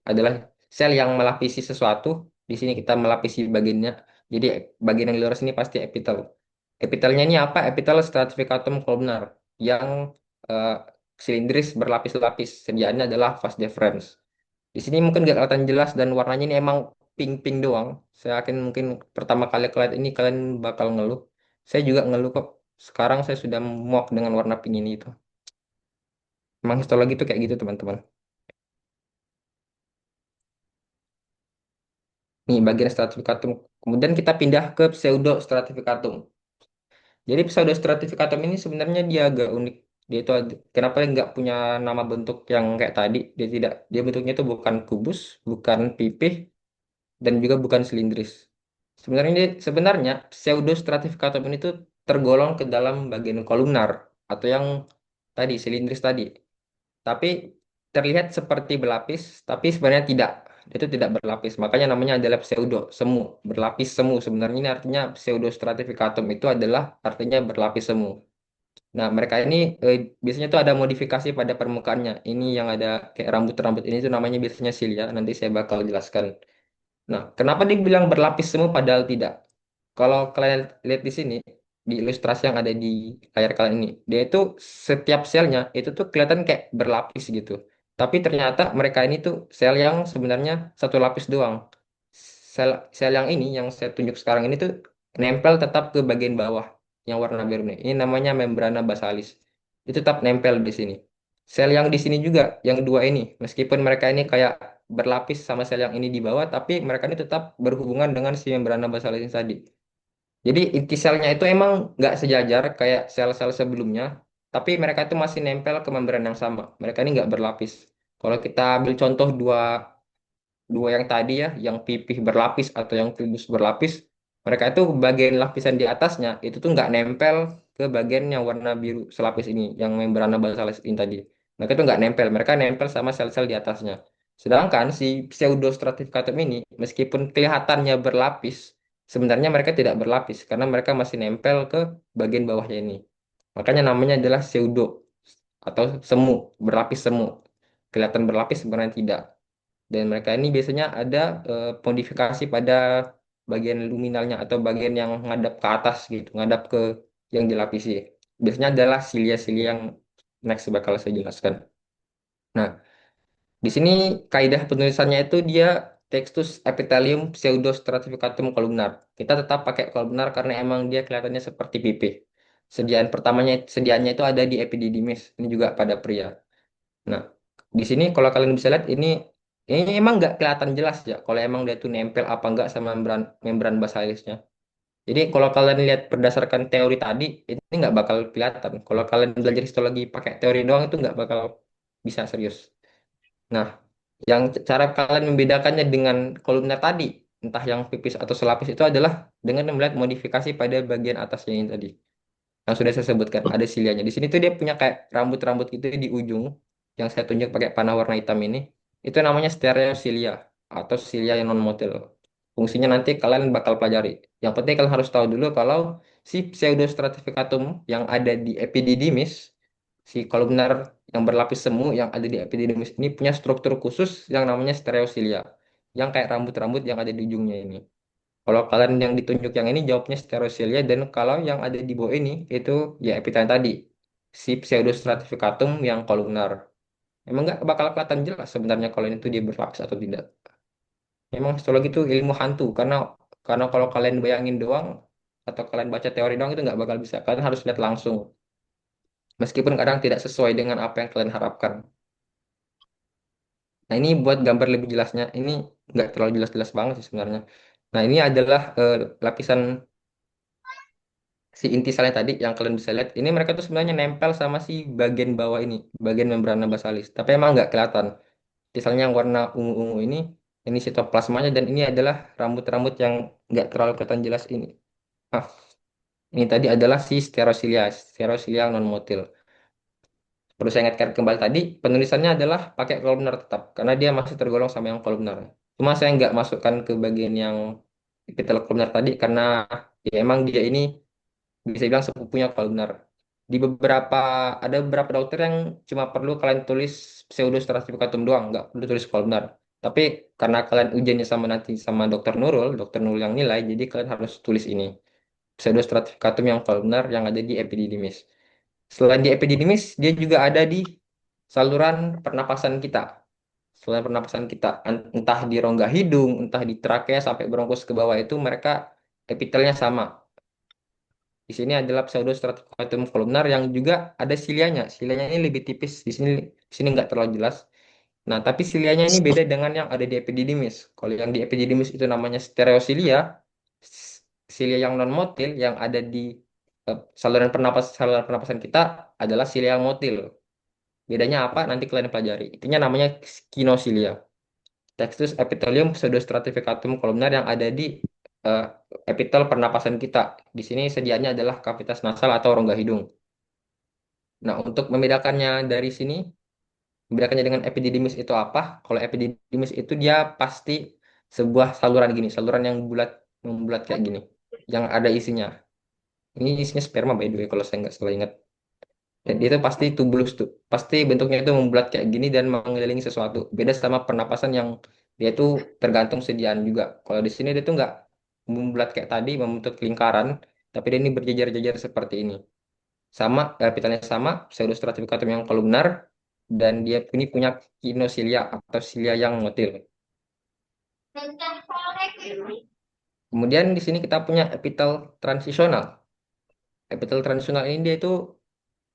adalah sel yang melapisi sesuatu. Di sini kita melapisi bagiannya. Jadi bagian yang di luar sini pasti epitel. Epitelnya ini apa? Epitel stratificatum columnar yang eh, silindris berlapis-lapis. Sediaannya adalah vas deferens. Di sini mungkin nggak kelihatan jelas dan warnanya ini emang pink-pink doang. Saya yakin mungkin pertama kali kalian ini kalian bakal ngeluh. Saya juga ngeluh kok. Sekarang saya sudah muak dengan warna pink ini itu. Emang histologi itu kayak gitu teman-teman. Nih bagian stratificatum. Kemudian kita pindah ke pseudo stratificatum. Jadi pseudo stratificatum ini sebenarnya dia agak unik. Dia itu kenapa dia nggak punya nama bentuk yang kayak tadi? Dia bentuknya itu bukan kubus, bukan pipih, dan juga bukan silindris. Sebenarnya pseudo stratificatum ini tuh tergolong ke dalam bagian kolumnar atau yang tadi silindris tadi. Tapi terlihat seperti berlapis, tapi sebenarnya tidak. Itu tidak berlapis. Makanya namanya adalah pseudo, semu, berlapis semu. Sebenarnya ini artinya pseudo stratificatum itu adalah artinya berlapis semu. Nah, mereka ini biasanya tuh ada modifikasi pada permukaannya. Ini yang ada kayak rambut-rambut ini tuh namanya biasanya silia. Nanti saya bakal jelaskan. Nah, kenapa dibilang berlapis semua padahal tidak? Kalau kalian lihat di sini, di ilustrasi yang ada di layar kalian ini, dia itu setiap selnya itu tuh kelihatan kayak berlapis gitu. Tapi ternyata mereka ini tuh sel yang sebenarnya satu lapis doang. Sel yang ini, yang saya tunjuk sekarang ini tuh nempel tetap ke bagian bawah yang warna biru ini. Ini namanya membrana basalis. Itu tetap nempel di sini. Sel yang di sini juga, yang dua ini, meskipun mereka ini kayak berlapis sama sel yang ini di bawah, tapi mereka ini tetap berhubungan dengan si membrana basalis ini tadi. Jadi inti selnya itu emang nggak sejajar kayak sel-sel sebelumnya, tapi mereka itu masih nempel ke membran yang sama. Mereka ini nggak berlapis. Kalau kita ambil contoh dua dua yang tadi ya, yang pipih berlapis atau yang pubis berlapis, mereka itu bagian lapisan di atasnya itu tuh nggak nempel ke bagian yang warna biru selapis ini, yang membrana basalis ini tadi. Mereka itu nggak nempel, mereka nempel sama sel-sel di atasnya. Sedangkan si pseudostratificatum ini, meskipun kelihatannya berlapis, sebenarnya mereka tidak berlapis karena mereka masih nempel ke bagian bawahnya ini. Makanya namanya adalah pseudo atau semu, berlapis semu. Kelihatan berlapis sebenarnya tidak. Dan mereka ini biasanya ada modifikasi pada bagian luminalnya atau bagian yang ngadap ke atas gitu, ngadap ke yang dilapisi. Biasanya adalah silia-silia yang next bakal saya jelaskan. Nah, di sini kaidah penulisannya itu dia Textus Epithelium Pseudostratificatum columnar. Kita tetap pakai columnar karena emang dia kelihatannya seperti pipih. Sediaannya itu ada di epididymis. Ini juga pada pria. Nah, di sini kalau kalian bisa lihat ini emang nggak kelihatan jelas ya kalau emang dia tuh nempel apa nggak sama membran membran basalisnya. Jadi kalau kalian lihat berdasarkan teori tadi ini nggak bakal kelihatan. Kalau kalian belajar histologi pakai teori doang itu nggak bakal bisa serius. Nah, yang cara kalian membedakannya dengan kolumner tadi, entah yang pipis atau selapis itu adalah dengan melihat modifikasi pada bagian atasnya ini tadi yang sudah saya sebutkan ada silianya. Di sini tuh dia punya kayak rambut-rambut gitu di ujung yang saya tunjuk pakai panah warna hitam ini. Itu namanya stereocilia atau silia yang non motil. Fungsinya nanti kalian bakal pelajari. Yang penting kalian harus tahu dulu kalau si pseudostratificatum yang ada di epididymis, si kolumnar yang berlapis semu yang ada di epididymis ini punya struktur khusus yang namanya stereocilia. Yang kayak rambut-rambut yang ada di ujungnya ini. Kalau kalian yang ditunjuk yang ini jawabnya stereocilia dan kalau yang ada di bawah ini itu ya epithelium tadi si pseudostratificatum yang kolumnar. Emang nggak bakal kelihatan jelas sebenarnya kalau itu dia berlapis atau tidak. Memang histologi itu ilmu hantu karena kalau kalian bayangin doang atau kalian baca teori doang itu nggak bakal bisa. Kalian harus lihat langsung. Meskipun kadang tidak sesuai dengan apa yang kalian harapkan. Nah ini buat gambar lebih jelasnya. Ini nggak terlalu jelas-jelas banget sih sebenarnya. Nah ini adalah lapisan si inti selnya tadi yang kalian bisa lihat ini mereka tuh sebenarnya nempel sama si bagian bawah ini bagian membrana basalis tapi emang nggak kelihatan misalnya yang warna ungu-ungu ini sitoplasmanya dan ini adalah rambut-rambut yang nggak terlalu kelihatan jelas ini ah ini tadi adalah si sterosilia non motil. Perlu saya ingatkan kembali tadi penulisannya adalah pakai kolumnar tetap karena dia masih tergolong sama yang kolumnar cuma saya nggak masukkan ke bagian yang epitel kolumnar tadi karena ya emang dia ini bisa bilang sepupunya kolumnar. Di beberapa ada beberapa dokter yang cuma perlu kalian tulis pseudostratificatum doang, nggak perlu tulis kolumnar. Tapi karena kalian ujiannya sama nanti sama dokter Nurul yang nilai, jadi kalian harus tulis ini pseudostratificatum yang kolumnar yang ada di epididymis. Selain di epididymis, dia juga ada di saluran pernapasan kita. Saluran pernapasan kita, entah di rongga hidung, entah di trakea sampai bronkus ke bawah itu mereka epitelnya sama. Di sini adalah pseudostratificatum columnar yang juga ada silianya. Silianya ini lebih tipis. Di sini nggak terlalu jelas. Nah, tapi silianya ini beda dengan yang ada di epididymis. Kalau yang di epididymis itu namanya stereocilia, silia yang non motil yang ada di saluran pernapasan kita adalah silia yang motil. Bedanya apa? Nanti kalian pelajari. Intinya namanya kinosilia. Textus epithelium pseudostratificatum columnar yang ada di eh, epitel pernapasan kita. Di sini sediaannya adalah kavitas nasal atau rongga hidung. Nah, untuk membedakannya dengan epididymis itu apa? Kalau epididymis itu dia pasti sebuah saluran gini, saluran yang membulat kayak gini, yang ada isinya. Ini isinya sperma by the way, kalau saya nggak salah ingat. Dan itu pasti tubulus tuh. Pasti bentuknya itu membulat kayak gini dan mengelilingi sesuatu. Beda sama pernapasan yang dia itu tergantung sediaan juga. Kalau di sini dia tuh nggak membulat kayak tadi, membentuk lingkaran, tapi dia ini berjejer-jejer seperti ini. Sama, pitalia sama, pseudostratificatum yang kolumnar, dan dia ini punya kinosilia atau silia yang motil. Kemudian di sini kita punya epitel transisional. Epitel transisional ini dia itu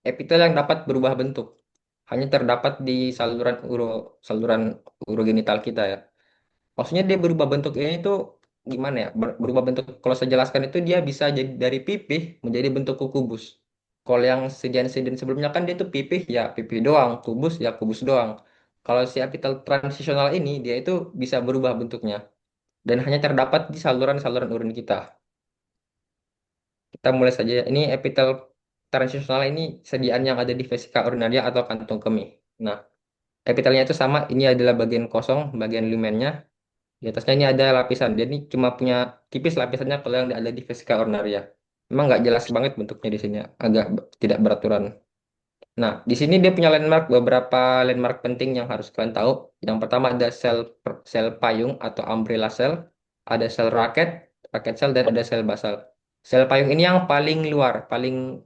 epitel yang dapat berubah bentuk. Hanya terdapat di saluran urogenital kita ya. Maksudnya dia berubah bentuk ini tuh gimana ya? Berubah bentuk kalau saya jelaskan itu dia bisa jadi dari pipih menjadi bentuk kubus. Kalau yang sedian-sedian sebelumnya kan dia tuh pipih ya pipih doang, kubus ya kubus doang. Kalau si epitel transisional ini dia itu bisa berubah bentuknya dan hanya terdapat di saluran-saluran urin kita. Kita mulai saja ya. Ini epitel transisional ini sediaan yang ada di vesika urinaria atau kantung kemih. Nah, epitelnya itu sama, ini adalah bagian kosong, bagian lumennya. Di atasnya ini ada lapisan. Jadi cuma punya tipis lapisannya kalau yang ada di vesika urinaria. Memang nggak jelas banget bentuknya di sini, agak tidak beraturan. Nah, di sini dia punya landmark, beberapa landmark penting yang harus kalian tahu. Yang pertama ada sel payung atau umbrella cell, ada sel raket sel dan ada sel basal. Sel payung ini yang paling luar, paling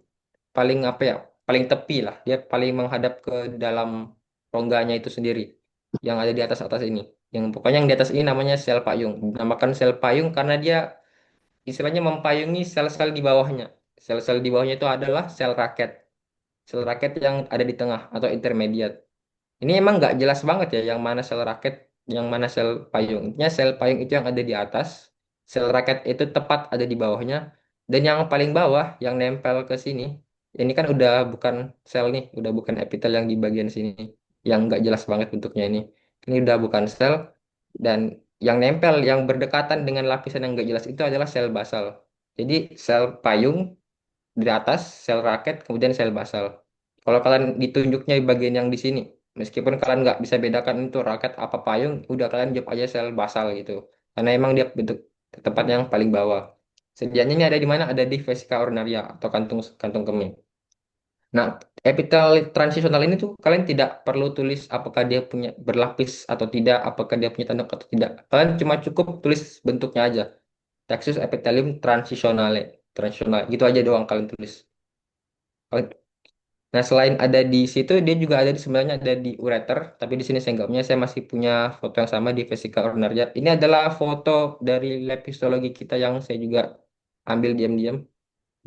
paling apa ya, paling tepi lah. Dia paling menghadap ke dalam rongganya itu sendiri, yang ada di atas atas ini. Yang pokoknya yang di atas ini namanya sel payung. Dinamakan sel payung karena dia istilahnya mempayungi sel-sel di bawahnya. Sel-sel di bawahnya itu adalah sel raket yang ada di tengah atau intermediate. Ini emang nggak jelas banget ya yang mana sel raket, yang mana sel payung. Intinya sel payung itu yang ada di atas, sel raket itu tepat ada di bawahnya, dan yang paling bawah yang nempel ke sini, ini kan udah bukan sel nih, udah bukan epitel yang di bagian sini, yang nggak jelas banget bentuknya ini. Ini udah bukan sel, dan yang nempel, yang berdekatan dengan lapisan yang nggak jelas itu adalah sel basal. Jadi sel payung di atas, sel raket, kemudian sel basal. Kalau kalian ditunjuknya di bagian yang di sini, meskipun kalian nggak bisa bedakan itu raket apa payung, udah kalian jawab aja sel basal gitu. Karena emang dia bentuk tempat yang paling bawah. Sedianya ini ada di mana? Ada di vesika urinaria atau kantung kantung kemih. Nah, epitel transisional ini tuh kalian tidak perlu tulis apakah dia punya berlapis atau tidak, apakah dia punya tanduk atau tidak. Kalian cuma cukup tulis bentuknya aja. Textus epithelium transitionale, transisional. Gitu aja doang kalian tulis. Nah, selain ada di situ, dia juga ada sebenarnya ada di ureter, tapi di sini saya nggak punya. Saya masih punya foto yang sama di vesika urinaria. Ini adalah foto dari lab histologi kita yang saya juga ambil diam-diam.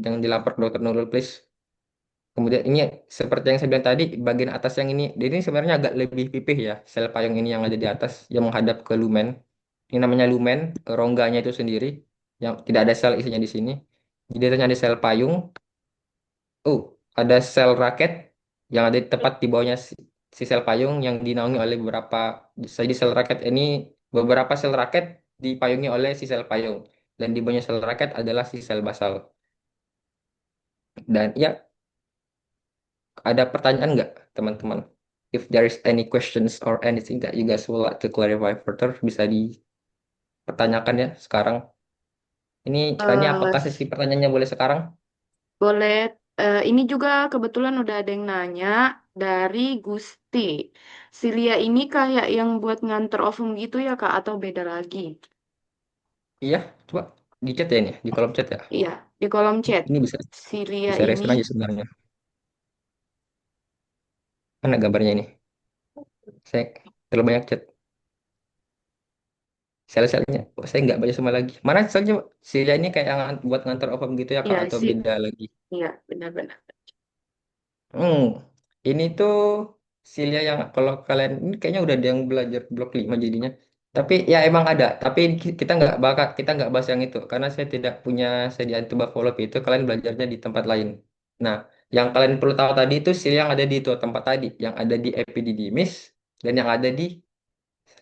Jangan dilapor ke Dokter Nurul, please. Kemudian ini seperti yang saya bilang tadi, bagian atas yang ini sebenarnya agak lebih pipih ya. Sel payung ini yang ada di atas, yang menghadap ke lumen. Ini namanya lumen, rongganya itu sendiri, yang tidak ada sel isinya di sini. Jadi itu ada sel payung. Oh, ada sel raket yang ada di tepat di bawahnya si sel payung yang dinaungi oleh beberapa. Jadi sel raket ini beberapa sel raket dipayungi oleh si sel payung dan di bawahnya sel raket adalah si sel basal. Dan ya, ada pertanyaan nggak teman-teman? If there is any questions or anything that you guys would like to clarify further, bisa dipertanyakan ya sekarang. Ini apakah Eh, sesi pertanyaannya boleh sekarang? Boleh, ini juga kebetulan udah ada yang nanya dari Gusti. Silia ini kayak yang buat nganter ovum gitu ya Kak, atau beda lagi? Iya, coba di chat ya ini, di kolom chat ya. Iya, di kolom chat. Ini bisa Silia bisa ini, respon aja sebenarnya. Mana gambarnya ini? Saya terlalu banyak chat. Sel-selnya, saya nggak baca semua lagi. Mana selnya? Silnya ini kayak yang buat ngantar ovum gitu ya Kak, iya atau sih, beda lagi? iya benar-benar. Hmm, ini tuh Silya yang kalau kalian ini kayaknya udah ada yang belajar blok 5 jadinya. Tapi ya emang ada, tapi kita nggak bahas yang itu karena saya tidak punya sediaan tuba follow itu. Kalian belajarnya di tempat lain. Nah, yang kalian perlu tahu tadi itu Silya yang ada di itu tempat tadi, yang ada di epididymis dan yang ada di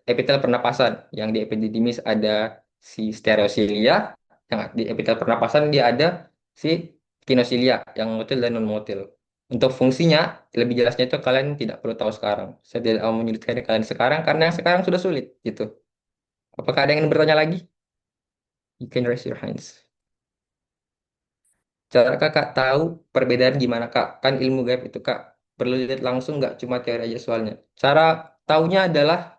epitel pernapasan. Yang di epididymis ada si stereocilia, yang di epitel pernapasan dia ada si kinosilia yang motil dan non motil. Untuk fungsinya lebih jelasnya itu kalian tidak perlu tahu sekarang. Saya tidak mau menyulitkan kalian sekarang karena yang sekarang sudah sulit gitu. Apakah ada yang ingin bertanya lagi? You can raise your hands. Cara kakak tahu perbedaan gimana kak? Kan ilmu gaib itu kak perlu lihat langsung, nggak cuma teori aja soalnya. Cara taunya adalah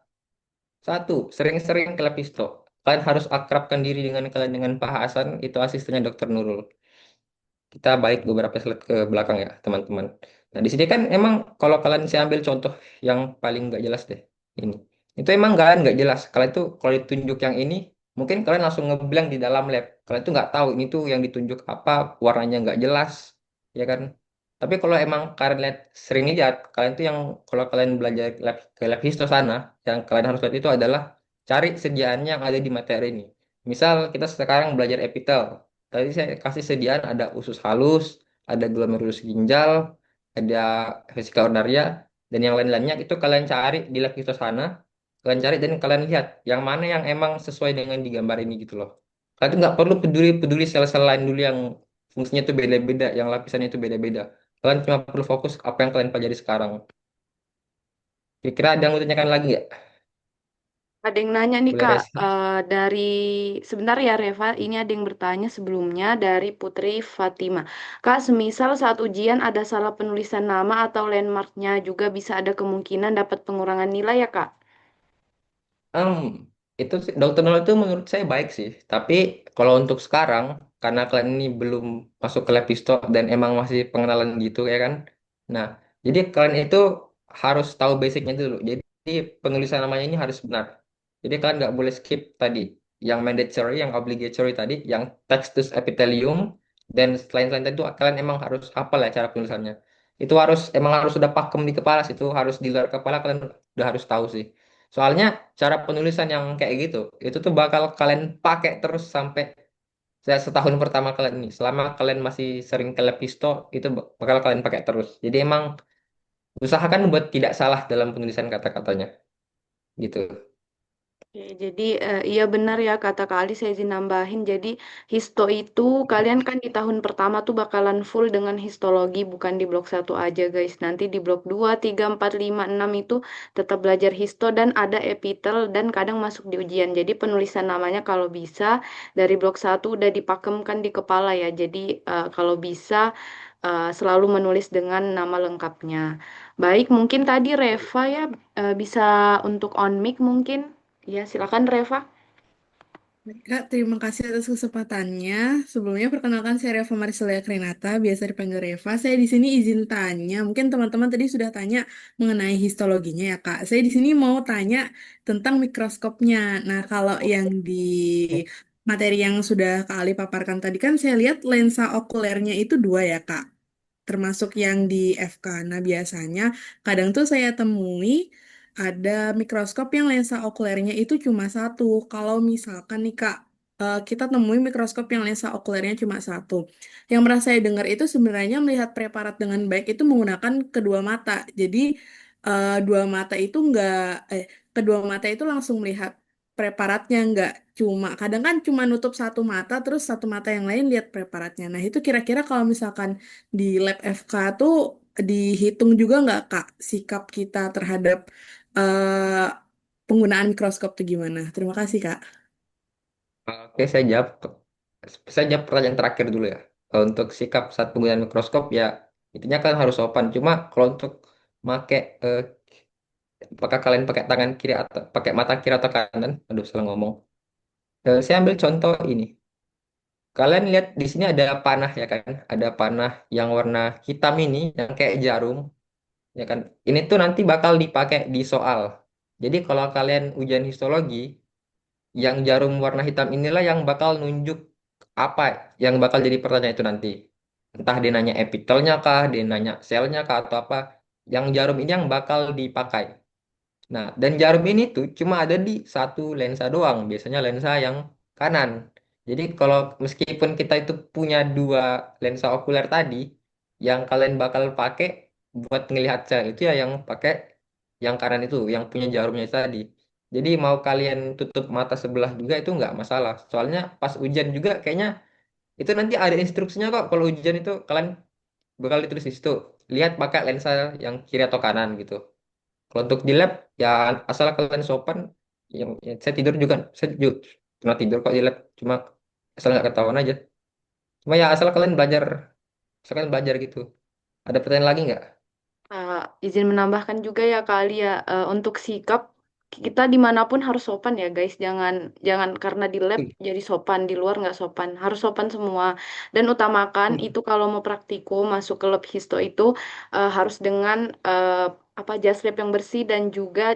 satu, sering-sering ke Lepisto. Kalian harus akrabkan diri dengan kalian dengan Pak Hasan, itu asistennya Dokter Nurul. Kita balik beberapa slide ke belakang ya, teman-teman. Nah, di sini kan emang kalau kalian saya ambil contoh yang paling nggak jelas deh, ini. Itu emang nggak jelas. Kalian itu kalau ditunjuk yang ini, mungkin kalian langsung ngeblank di dalam lab. Kalian tuh nggak tahu ini tuh yang ditunjuk apa, warnanya nggak jelas, ya kan? Tapi kalau emang kalian sering lihat, kalian tuh yang kalau kalian belajar ke lab histo sana, yang kalian harus lihat itu adalah cari sediaannya yang ada di materi ini. Misal kita sekarang belajar epitel. Tadi saya kasih sediaan ada usus halus, ada glomerulus ginjal, ada vesika urinaria, dan yang lain-lainnya itu kalian cari di lab kita sana, kalian cari dan kalian lihat yang mana yang emang sesuai dengan di gambar ini gitu loh. Kalian tuh nggak perlu peduli sel-sel lain dulu yang fungsinya itu beda-beda, yang lapisannya itu beda-beda. Kalian cuma perlu fokus apa yang kalian pelajari sekarang. Kira-kira ada yang mau tanyakan lagi nggak? Ada yang nanya nih Boleh Kak, Resi. dari sebentar ya Reva, ini ada yang bertanya sebelumnya dari Putri Fatima. Kak, semisal saat ujian ada salah penulisan nama atau landmarknya juga bisa ada kemungkinan dapat pengurangan nilai ya Kak? Em, itu dokter Nol itu menurut saya baik sih. Tapi kalau untuk sekarang, karena kalian ini belum masuk ke lab histo dan emang masih pengenalan gitu ya kan. Nah, jadi kalian itu harus tahu basicnya dulu. Jadi penulisan namanya ini harus benar. Jadi kalian nggak boleh skip tadi. Yang mandatory, yang obligatory tadi, yang textus epithelium, dan selain-selain itu kalian emang harus hafal ya cara penulisannya. Itu harus emang harus sudah pakem di kepala sih. Itu harus di luar kepala kalian udah harus tahu sih. Soalnya cara penulisan yang kayak gitu, itu tuh bakal kalian pakai terus sampai setahun pertama kalian ini. Selama kalian masih sering ke lab histo, itu bakal kalian pakai terus. Jadi emang usahakan buat tidak salah dalam penulisan kata-katanya. Gitu. Oke, jadi iya benar ya kata Kak Ali, saya izin nambahin. Jadi histo itu kalian kan di tahun pertama tuh bakalan full dengan histologi, bukan di blok satu aja guys. Nanti di blok 2, 3, 4, 5, 6 itu tetap belajar histo dan ada epitel dan kadang masuk di ujian. Jadi penulisan namanya kalau bisa dari blok satu udah dipakemkan di kepala ya. Jadi kalau bisa selalu menulis dengan nama lengkapnya. Baik, mungkin tadi Reva ya bisa untuk on mic mungkin. Ya, silakan Reva. Baik, Kak, terima kasih atas kesempatannya. Sebelumnya perkenalkan saya Reva Mariselia Krinata, biasa dipanggil Reva. Saya di sini izin tanya, mungkin teman-teman tadi sudah tanya mengenai histologinya ya, Kak. Saya di sini mau tanya tentang mikroskopnya. Nah, kalau yang di materi yang sudah Kak Ali paparkan tadi kan saya lihat lensa okulernya itu dua ya, Kak, termasuk yang di FK. Nah, biasanya kadang tuh saya temui ada mikroskop yang lensa okulernya itu cuma satu. Kalau misalkan nih Kak, kita temui mikroskop yang lensa okulernya cuma satu. Yang pernah saya dengar itu sebenarnya melihat preparat dengan baik itu menggunakan kedua mata. Jadi dua mata itu kedua mata itu langsung melihat preparatnya, nggak cuma kadang kan cuma nutup satu mata terus satu mata yang lain lihat preparatnya. Nah, itu kira-kira kalau misalkan di lab FK tuh dihitung juga nggak Kak sikap kita terhadap eh, penggunaan mikroskop tuh gimana? Terima kasih Kak. Oke, saya jawab pertanyaan terakhir dulu ya. Kalau untuk sikap saat penggunaan mikroskop ya intinya kalian harus sopan. Cuma kalau untuk make apakah kalian pakai tangan kiri atau pakai mata kiri atau kanan? Aduh, salah ngomong. Saya ambil contoh ini. Kalian lihat di sini ada panah ya kan? Ada panah yang warna hitam ini yang kayak jarum ya kan? Ini tuh nanti bakal dipakai di soal. Jadi kalau kalian ujian histologi, yang jarum warna hitam inilah yang bakal nunjuk apa yang bakal jadi pertanyaan itu nanti. Entah dia nanya epitelnya kah, dia nanya selnya kah atau apa. Yang jarum ini yang bakal dipakai. Nah, dan jarum ini tuh cuma ada di satu lensa doang, biasanya lensa yang kanan. Jadi kalau meskipun kita itu punya dua lensa okuler tadi, yang kalian bakal pakai buat ngelihat sel itu ya yang pakai yang kanan itu, yang punya jarumnya itu tadi. Jadi mau kalian tutup mata sebelah juga itu nggak masalah. Soalnya pas ujian juga kayaknya itu nanti ada instruksinya kok. Kalau ujian itu kalian bakal ditulis di situ. Lihat pakai lensa yang kiri atau kanan gitu. Kalau untuk di lab, ya asal kalian sopan, ya saya tidur juga pernah tidur kok di lab, cuma asal nggak ketahuan aja. Cuma ya asal kalian belajar gitu. Ada pertanyaan lagi nggak? Izin menambahkan juga ya kali ya, untuk sikap kita dimanapun harus sopan ya guys, jangan jangan karena di lab Wih, jadi sopan, di luar nggak sopan, harus sopan semua. Dan utamakan wih. itu kalau mau praktikum masuk ke lab histo itu harus dengan apa jas lab yang bersih dan juga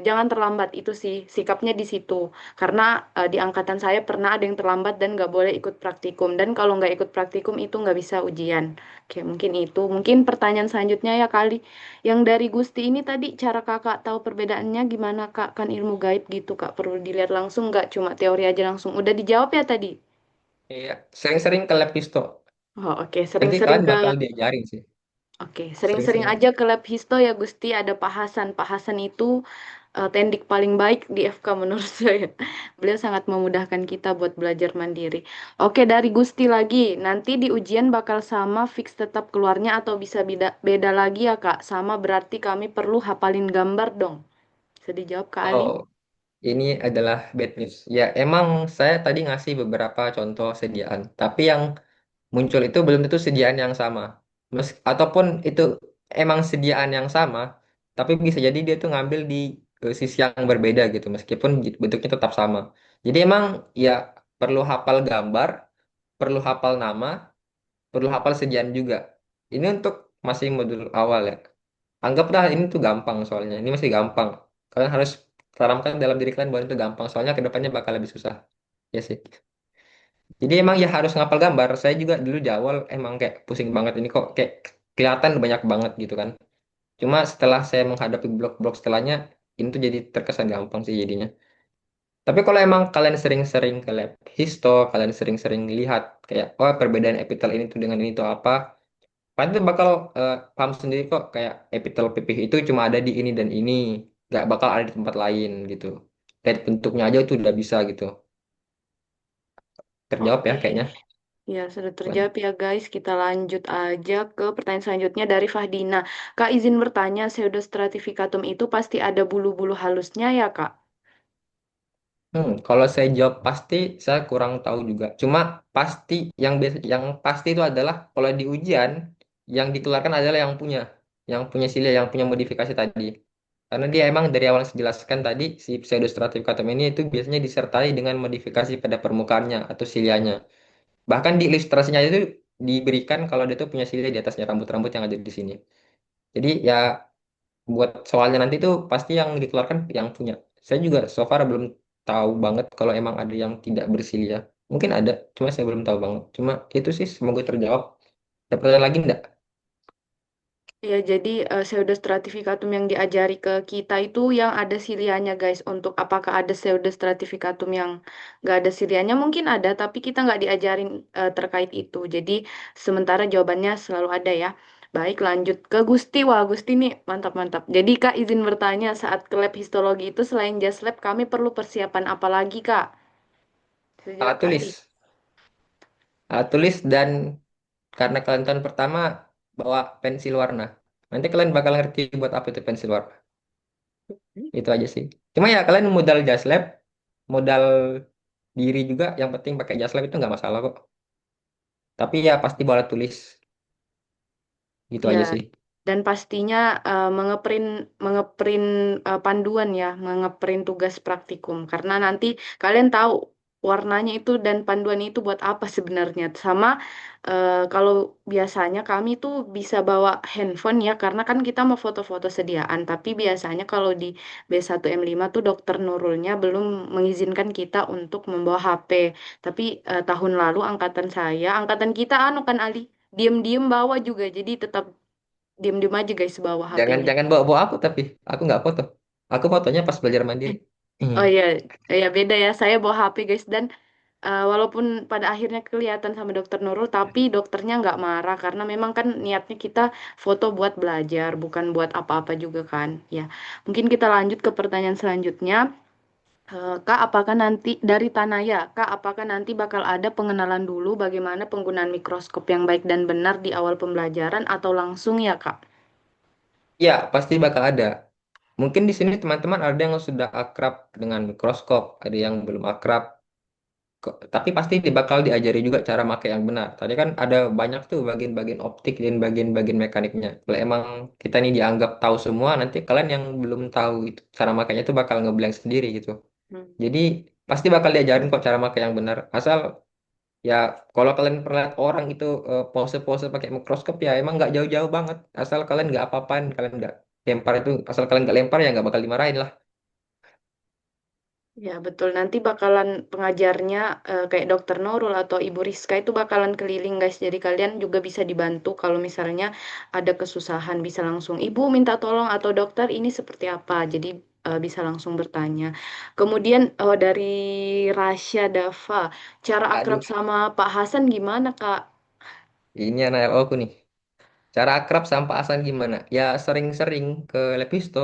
jangan terlambat, itu sih sikapnya di situ. Karena di angkatan saya pernah ada yang terlambat dan nggak boleh ikut praktikum, dan kalau nggak ikut praktikum itu nggak bisa ujian. Oke, mungkin itu. Mungkin pertanyaan selanjutnya ya kali. Yang dari Gusti ini tadi, cara kakak tahu perbedaannya gimana kak? Kan ilmu gaib gitu kak. Perlu dilihat langsung nggak? Cuma teori aja langsung. Udah dijawab ya tadi? Iya, sering-sering ke lab histo. Oh oke. Nanti Sering-sering kalian ke... bakal diajarin sih. Oke, sering-sering Sering-sering. aja ke lab histo ya Gusti. Ada Pak Hasan. Pak Hasan itu tendik paling baik di FK menurut saya. Beliau sangat memudahkan kita buat belajar mandiri. Oke, dari Gusti lagi. Nanti di ujian bakal sama fix tetap keluarnya atau bisa beda, beda lagi ya Kak? Sama berarti kami perlu hafalin gambar dong. Bisa dijawab Kak Ali? Oh, ini adalah bad news. Ya, emang saya tadi ngasih beberapa contoh sediaan, tapi yang muncul itu belum tentu sediaan yang sama. Ataupun itu emang sediaan yang sama, tapi bisa jadi dia tuh ngambil di sisi yang berbeda gitu, meskipun bentuknya tetap sama. Jadi emang ya perlu hafal gambar, perlu hafal nama, perlu hafal sediaan juga. Ini untuk masih modul awal ya. Anggaplah ini tuh gampang soalnya. Ini masih gampang. Kalian harus tanamkan dalam diri kalian bahwa itu gampang. Soalnya kedepannya bakal lebih susah. Ya sih. Jadi emang ya harus ngapal gambar. Saya juga dulu di awal emang kayak pusing banget. Ini kok kayak kelihatan banyak banget gitu kan. Cuma setelah saya menghadapi blok-blok setelahnya, ini tuh jadi terkesan gampang sih jadinya. Tapi kalau emang kalian sering-sering ke lab histo, kalian sering-sering lihat kayak, oh perbedaan epitel ini tuh dengan ini tuh apa, kalian tuh bakal paham sendiri kok kayak epitel pipih itu cuma ada di ini dan ini, nggak bakal ada di tempat lain gitu. Dari bentuknya aja itu udah bisa gitu. Terjawab ya Oke. kayaknya. Ya, sudah terjawab ya guys. Kita lanjut aja ke pertanyaan selanjutnya dari Fahdina. Kak, izin bertanya, pseudostratificatum itu pasti ada bulu-bulu halusnya ya, Kak? Kalau saya jawab pasti, saya kurang tahu juga. Cuma pasti yang pasti itu adalah kalau di ujian yang dikeluarkan adalah yang punya silia, yang punya modifikasi tadi. Karena dia emang dari awal dijelaskan tadi si pseudostratificatum ini itu biasanya disertai dengan modifikasi pada permukaannya atau silianya. Bahkan di ilustrasinya itu diberikan kalau dia tuh punya silia di atasnya rambut-rambut yang ada di sini. Jadi ya buat soalnya nanti tuh pasti yang dikeluarkan yang punya. Saya juga so far belum tahu banget kalau emang ada yang tidak bersilia. Mungkin ada, cuma saya belum tahu banget. Cuma itu sih semoga terjawab. Ada pertanyaan lagi enggak? Ya, jadi pseudostratificatum yang diajari ke kita itu yang ada silianya guys. Untuk apakah ada pseudostratificatum yang nggak ada silianya? Mungkin ada, tapi kita nggak diajarin terkait itu. Jadi sementara jawabannya selalu ada ya. Baik, lanjut ke Gusti. Wah, Gusti nih mantap-mantap. Jadi Kak izin bertanya, saat ke lab histologi itu selain jas lab, kami perlu persiapan apa lagi Kak? Bisa jawab Alat Kak Ali. tulis. Alat tulis dan karena kalian tahun pertama bawa pensil warna. Nanti kalian bakal ngerti buat apa itu pensil warna. Itu aja sih. Cuma ya kalian modal jas lab, modal diri juga. Yang penting pakai jas lab itu nggak masalah kok. Tapi ya pasti bawa alat tulis. Gitu Ya, aja sih. dan pastinya mengeprint panduan ya, mengeprint tugas praktikum. Karena nanti kalian tahu warnanya itu dan panduan itu buat apa sebenarnya. Sama kalau biasanya kami tuh bisa bawa handphone ya, karena kan kita mau foto-foto sediaan. Tapi biasanya kalau di B1M5 tuh Dokter Nurulnya belum mengizinkan kita untuk membawa HP. Tapi tahun lalu angkatan saya, angkatan kita anu kan Ali, diem-diem bawa juga, jadi tetap diem-diem aja guys bawa Jangan HP-nya. jangan bawa-bawa aku tapi aku nggak foto. Aku fotonya pas belajar mandiri. Eh, Hmm. oh iya, ya beda ya. Saya bawa HP guys dan walaupun pada akhirnya kelihatan sama dokter Nurul, tapi dokternya nggak marah karena memang kan niatnya kita foto buat belajar, bukan buat apa-apa juga kan. Ya, mungkin kita lanjut ke pertanyaan selanjutnya. Kak, apakah nanti dari Tanaya, Kak, apakah nanti bakal ada pengenalan dulu bagaimana penggunaan mikroskop yang baik dan benar di awal pembelajaran atau langsung ya, Kak? Ya, pasti bakal ada. Mungkin di sini teman-teman ada yang sudah akrab dengan mikroskop, ada yang belum akrab. Tapi pasti bakal diajari juga cara pakai yang benar. Tadi kan ada banyak tuh bagian-bagian optik dan bagian-bagian mekaniknya. Kalau emang kita nih dianggap tahu semua, nanti kalian yang belum tahu itu cara makainya itu bakal ngeblank sendiri gitu. Hmm. Jadi pasti bakal diajarin kok cara pakai yang benar. Asal ya kalau kalian pernah lihat orang itu pose-pose pakai mikroskop ya emang nggak jauh-jauh banget. Asal kalian nggak apa-apain, kalian nggak lempar itu, asal kalian nggak lempar ya nggak bakal dimarahin lah. Ya, betul. Nanti bakalan pengajarnya kayak Dokter Nurul atau Ibu Rizka itu bakalan keliling, guys. Jadi kalian juga bisa dibantu kalau misalnya ada kesusahan, bisa langsung Ibu minta tolong atau dokter ini seperti apa. Jadi bisa langsung bertanya. Kemudian dari Rasya Dava, cara akrab Aduh, sama Pak Hasan gimana, Kak? ini anak LO ku nih. Cara akrab sama Pak Hasan gimana? Ya sering-sering ke Lepisto.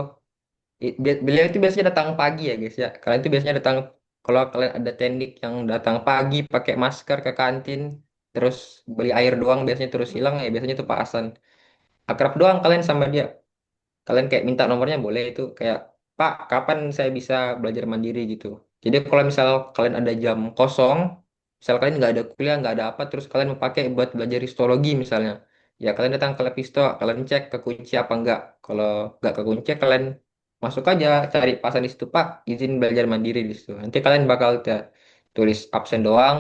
Beliau itu biasanya datang pagi ya guys ya. Kalian itu biasanya datang kalau kalian ada teknik yang datang pagi pakai masker ke kantin, terus beli air doang biasanya terus hilang ya biasanya itu Pak Hasan. Akrab doang kalian sama dia. Kalian kayak minta nomornya boleh itu kayak Pak, kapan saya bisa belajar mandiri gitu. Jadi kalau misal kalian ada jam kosong, misal kalian nggak ada kuliah, nggak ada apa, terus kalian mau pakai buat belajar histologi misalnya, ya kalian datang ke Lepisto, kalian cek kekunci apa enggak. Kalau nggak kekunci, kalian masuk aja cari pasan di situ Pak, izin belajar mandiri di situ. Nanti kalian bakal tulis absen doang.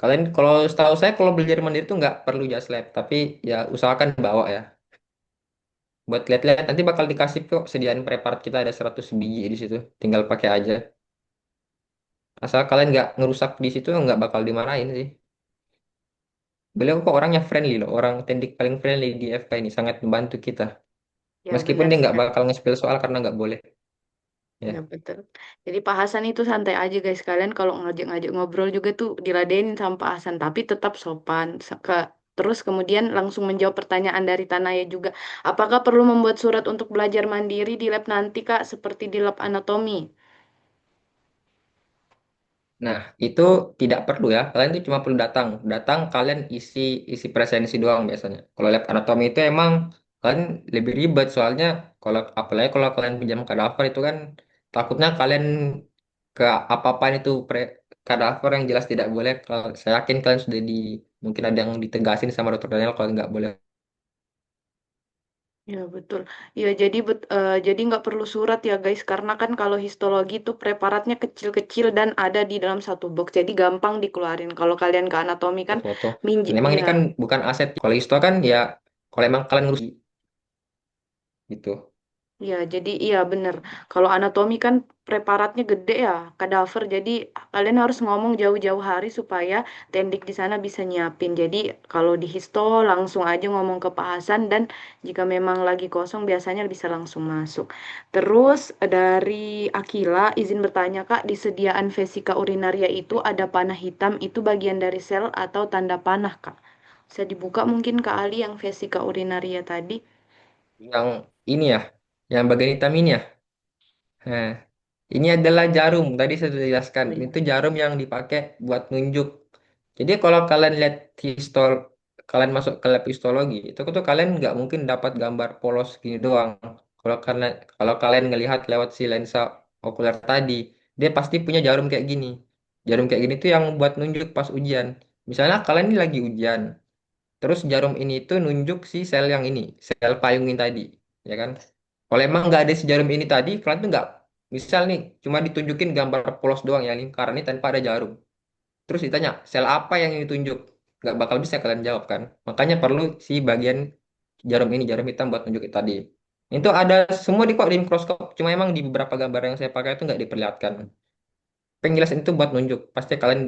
Kalian kalau setahu saya kalau belajar mandiri itu nggak perlu jas lab, tapi ya usahakan bawa ya buat lihat-lihat nanti bakal dikasih kok sediaan preparat kita ada 100 biji di situ tinggal pakai aja asal kalian nggak ngerusak di situ nggak bakal dimarahin sih beliau kok orangnya friendly loh orang tendik paling friendly di FK ini sangat membantu kita Ya, meskipun benar dia sih, nggak Kak. bakal nge-spill soal karena nggak boleh Ya, ya betul. Jadi Pak Hasan itu santai aja, guys. Kalian kalau ngajak-ngajak ngobrol juga tuh diladenin sama Pak Hasan, tapi tetap sopan. Terus kemudian langsung menjawab pertanyaan dari Tanaya juga. Apakah perlu membuat surat untuk belajar mandiri di lab nanti, Kak, seperti di lab anatomi? nah itu tidak perlu ya kalian itu cuma perlu datang datang kalian isi isi presensi doang biasanya kalau lab anatomi itu emang kalian lebih ribet soalnya kalau apalagi kalau kalian pinjam kadaver itu kan takutnya kalian ke apa-apaan itu kadaver yang jelas tidak boleh. Kalau saya yakin kalian sudah mungkin ada yang ditegasin sama dokter Daniel kalau nggak boleh. Ya, betul. Ya, jadi nggak perlu surat ya, guys. Karena kan kalau histologi itu preparatnya kecil-kecil dan ada di dalam satu box. Jadi gampang dikeluarin. Kalau kalian ke anatomi kan Foto. Dan minjem, emang ya. ini kan bukan aset. Kalau histo kan ya kalau emang kalian ngurus gitu. Iya, jadi iya bener. Kalau anatomi kan preparatnya gede ya, kadaver. Jadi kalian harus ngomong jauh-jauh hari supaya tendik di sana bisa nyiapin. Jadi kalau di histo langsung aja ngomong ke Pak Hasan dan jika memang lagi kosong biasanya bisa langsung masuk. Terus dari Akila izin bertanya Kak, di sediaan vesika urinaria itu ada panah hitam itu bagian dari sel atau tanda panah Kak? Bisa dibuka mungkin Kak Ali yang vesika urinaria tadi? Yang ini ya, yang bagian hitam ini ya. Nah, ini adalah jarum. Tadi saya sudah jelaskan. Oh iya. Itu jarum yang dipakai buat nunjuk. Jadi kalau kalian lihat kalian masuk ke lab histologi, itu tuh kalian nggak mungkin dapat gambar polos gini doang. Karena kalau kalian ngelihat lewat si lensa okuler tadi, dia pasti punya jarum kayak gini. Jarum kayak gini tuh yang buat nunjuk pas ujian. Misalnya kalian ini lagi ujian, terus jarum ini tuh nunjuk si sel yang ini, sel payung ini tadi, ya kan? Kalau emang nggak ada si jarum ini tadi, kalian tuh nggak, misal nih, cuma ditunjukin gambar polos doang yang lingkaran ini tanpa ada jarum. Terus ditanya, sel apa yang ini tunjuk? Nggak bakal bisa kalian jawab kan? Makanya perlu si bagian jarum ini, jarum hitam buat nunjuk tadi. Itu ada semua di kok di mikroskop, cuma emang di beberapa gambar yang saya pakai itu nggak diperlihatkan. Penjelasan itu buat nunjuk, pasti kalian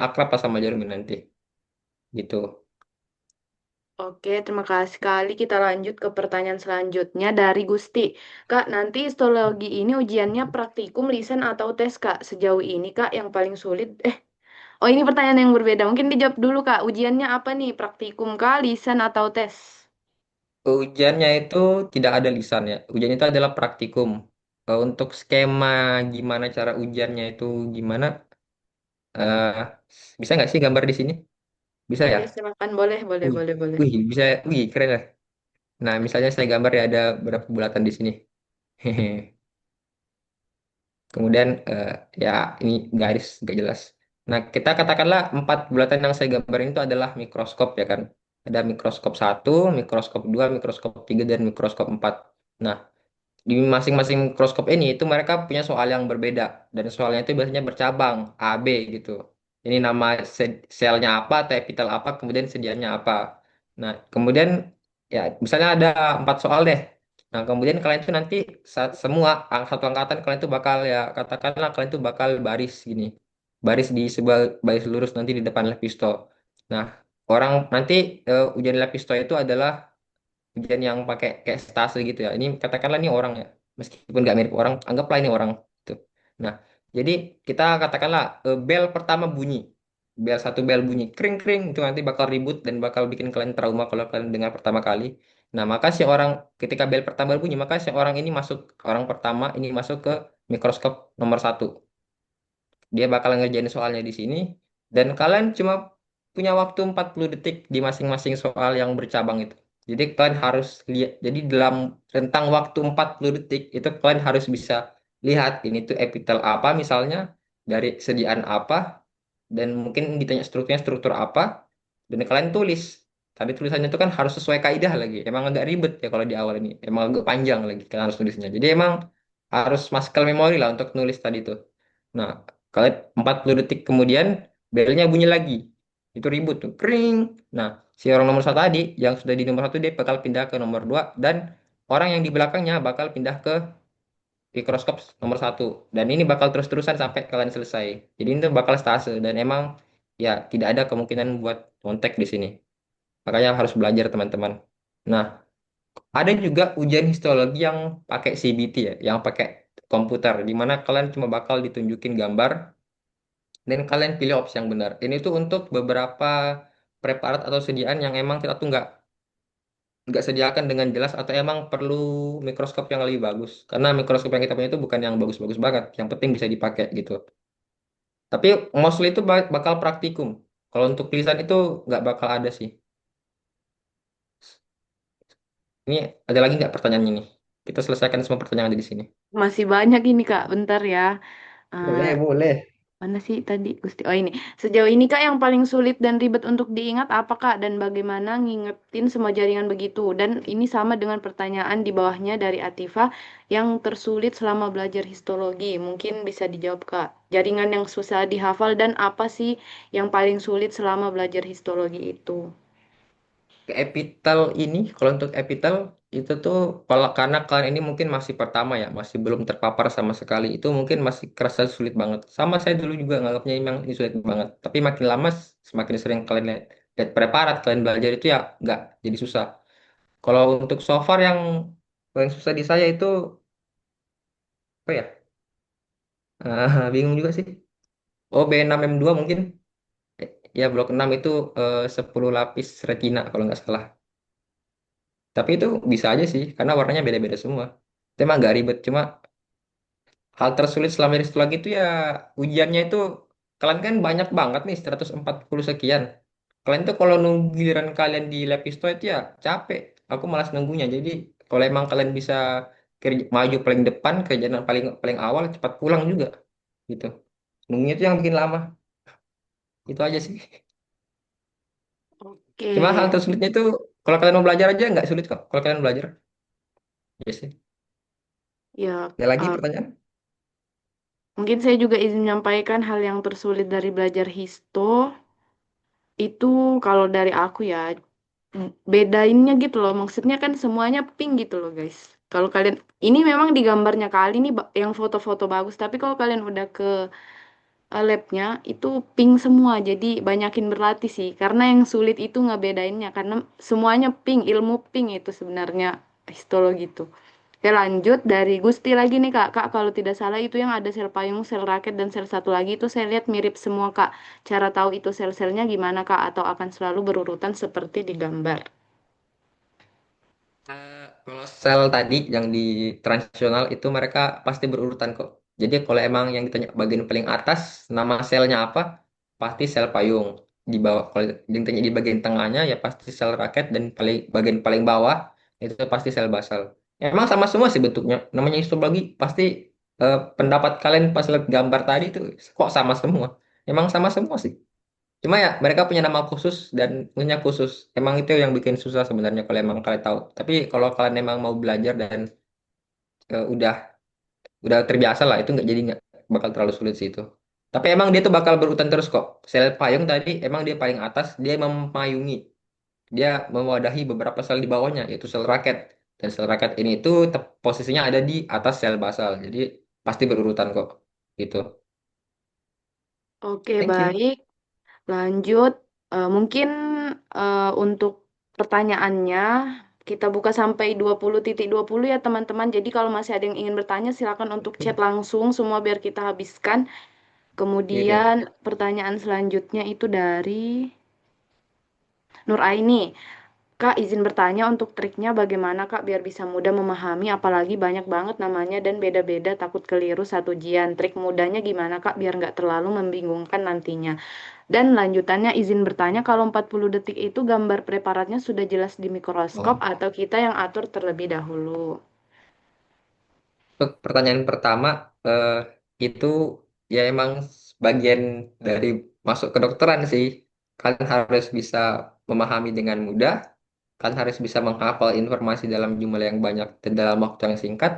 akrab lah sama jarum ini nanti, gitu. Oke, terima kasih sekali. Kita lanjut ke pertanyaan selanjutnya dari Gusti. Kak, nanti histologi ini ujiannya praktikum, lisan, atau tes, Kak? Sejauh ini, Kak, yang paling sulit. Oh ini pertanyaan yang berbeda. Mungkin dijawab dulu, Kak. Ujiannya apa nih? Praktikum, Kak, lisan, atau tes? Ujiannya itu tidak ada lisan ya. Ujian itu adalah praktikum. Untuk skema gimana cara ujiannya itu gimana? eh, Bisa nggak sih gambar di sini? Bisa ya? Oke, silakan. Boleh, boleh, Wih, boleh, boleh. wih, bisa, wih, keren ya. Nah, misalnya saya gambar ya ada berapa bulatan di sini. Hehe. Kemudian ya ini garis nggak jelas. Nah, kita katakanlah empat bulatan yang saya gambarin itu adalah mikroskop ya kan. Ada mikroskop satu, mikroskop dua, mikroskop tiga, dan mikroskop empat. Nah, di masing-masing mikroskop ini itu mereka punya soal yang berbeda dan soalnya itu biasanya bercabang A, B gitu. Ini nama selnya apa, atau epitel apa, kemudian sediaannya apa. Nah, kemudian ya misalnya ada 4 soal deh. Nah, kemudian kalian itu nanti saat semua satu angkatan kalian itu bakal ya katakanlah kalian itu bakal baris gini. Baris di sebuah baris lurus nanti di depan Lepisto. Nah, orang nanti ujian Lepisto itu adalah ujian yang pakai kayak stase gitu ya. Ini katakanlah ini orang ya, meskipun nggak mirip orang, anggaplah ini orang gitu. Nah, jadi kita katakanlah bel pertama bunyi, bel satu bel bunyi, kring kring itu nanti bakal ribut dan bakal bikin kalian trauma kalau kalian dengar pertama kali. Nah, maka si orang ketika bel pertama bunyi, maka si orang ini masuk orang pertama ini masuk ke mikroskop nomor satu. Dia bakal ngerjain soalnya di sini dan kalian cuma punya waktu 40 detik di masing-masing soal yang bercabang itu. Jadi kalian harus lihat, jadi dalam rentang waktu 40 detik itu kalian harus bisa lihat ini tuh epitel apa misalnya, dari sediaan apa, dan mungkin ditanya strukturnya struktur apa, dan kalian tulis. Tadi tulisannya itu kan harus sesuai kaidah lagi. Emang agak ribet ya kalau di awal ini. Emang agak panjang lagi kalian harus tulisnya. Jadi emang harus muscle memory lah untuk nulis tadi tuh. Nah, kalian 40 detik kemudian belnya bunyi lagi. Itu ribut tuh. Kring. Nah, si orang nomor satu tadi yang sudah di nomor satu dia bakal pindah ke nomor dua dan orang yang di belakangnya bakal pindah ke mikroskop nomor satu. Dan ini bakal terus-terusan sampai kalian selesai. Jadi ini tuh bakal stase dan emang ya tidak ada kemungkinan buat kontak di sini. Makanya harus belajar teman-teman. Nah, ada juga ujian histologi yang pakai CBT ya, yang pakai komputer, di mana kalian cuma bakal ditunjukin gambar dan kalian pilih opsi yang benar. Ini tuh untuk beberapa preparat atau sediaan yang emang kita tuh nggak sediakan dengan jelas atau emang perlu mikroskop yang lebih bagus. Karena mikroskop yang kita punya itu bukan yang bagus-bagus banget, yang penting bisa dipakai gitu. Tapi mostly itu bakal praktikum. Kalau untuk tulisan itu nggak bakal ada sih. Ini ada lagi nggak pertanyaannya nih? Kita selesaikan semua pertanyaan ada di sini. Masih banyak ini Kak, bentar ya. Eh, Boleh, boleh. Mana sih tadi Gusti? Oh ini. Sejauh ini Kak yang paling sulit dan ribet untuk diingat apa Kak? Dan bagaimana ngingetin semua jaringan begitu? Dan ini sama dengan pertanyaan di bawahnya dari Atifa yang tersulit selama belajar histologi. Mungkin bisa dijawab Kak. Jaringan yang susah dihafal dan apa sih yang paling sulit selama belajar histologi itu? Ke epitel ini, kalau untuk epitel itu tuh kalau karena kalian ini mungkin masih pertama ya, masih belum terpapar sama sekali, itu mungkin masih kerasa sulit banget. Sama saya dulu juga nganggapnya memang ini sulit banget. Tapi makin lama semakin sering kalian lihat preparat, kalian belajar itu ya nggak jadi susah. Kalau untuk so far yang paling susah di saya itu apa ya? Bingung juga sih. Oh, B6M2 mungkin. Ya blok 6 itu 10 lapis retina kalau nggak salah. Tapi itu bisa aja sih, karena warnanya beda-beda semua. Itu emang nggak ribet, cuma hal tersulit selama histologi itu ya ujiannya itu, kalian kan banyak banget nih, 140 sekian. Kalian tuh kalau nunggu giliran kalian di lab histo itu ya capek. Aku malas nunggunya. Jadi kalau emang kalian bisa maju paling depan, kerjaan paling paling awal, cepat pulang juga. Gitu. Nunggunya itu yang bikin lama. Itu aja sih. Oke, Cuma hal tersulitnya itu, kalau kalian mau belajar aja nggak sulit kok. Kalau kalian belajar. Ya sih. ya Ada lagi eh, pertanyaan? mungkin saya juga izin menyampaikan hal yang tersulit dari belajar histo itu kalau dari aku ya bedainnya gitu loh. Maksudnya kan semuanya pink gitu loh guys. Kalau kalian ini memang di gambarnya kali ini yang foto-foto bagus, tapi kalau kalian udah ke labnya itu pink semua. Jadi banyakin berlatih sih. Karena yang sulit itu ngebedainnya karena semuanya pink, ilmu pink itu sebenarnya histologi itu. Oke lanjut dari Gusti lagi nih Kak. Kak kalau tidak salah itu yang ada sel payung, sel raket, dan sel satu lagi itu saya lihat mirip semua Kak. Cara tahu itu sel-selnya gimana Kak? Atau akan selalu berurutan seperti di gambar? Kalau sel tadi yang di transisional itu mereka pasti berurutan kok. Jadi kalau emang yang ditanya bagian paling atas nama selnya apa, pasti sel payung. Di bawah kalau yang ditanya di bagian tengahnya ya pasti sel raket dan bagian paling bawah itu pasti sel basal. Emang sama semua sih bentuknya. Namanya histologi pasti pendapat kalian pas lihat gambar tadi itu kok sama semua? Emang sama semua sih. Cuma ya mereka punya nama khusus dan punya khusus. Emang itu yang bikin susah sebenarnya kalau emang kalian tahu. Tapi kalau kalian emang mau belajar dan udah terbiasa lah, itu nggak bakal terlalu sulit sih itu. Tapi emang dia tuh bakal berurutan terus kok. Sel payung tadi emang dia paling atas, dia memayungi. Dia mewadahi beberapa sel di bawahnya, yaitu sel raket. Dan sel raket ini tuh posisinya ada di atas sel basal. Jadi pasti berurutan kok. Gitu. Oke, Thank you. baik. Lanjut. Mungkin untuk pertanyaannya kita buka sampai 20.20 ya teman-teman. Jadi kalau masih ada yang ingin bertanya silakan untuk chat langsung semua biar kita habiskan. Iya. Kemudian pertanyaan selanjutnya itu dari Nur Aini. Kak, izin bertanya untuk triknya bagaimana Kak biar bisa mudah memahami apalagi banyak banget namanya dan beda-beda takut keliru satu ujian. Trik mudahnya gimana Kak biar nggak terlalu membingungkan nantinya. Dan lanjutannya izin bertanya kalau 40 detik itu gambar preparatnya sudah jelas di mikroskop Oh. atau kita yang atur terlebih dahulu. Untuk pertanyaan pertama, eh, itu ya emang bagian dari masuk kedokteran sih. Kalian harus bisa memahami dengan mudah, kalian harus bisa menghafal informasi dalam jumlah yang banyak dan dalam waktu yang singkat.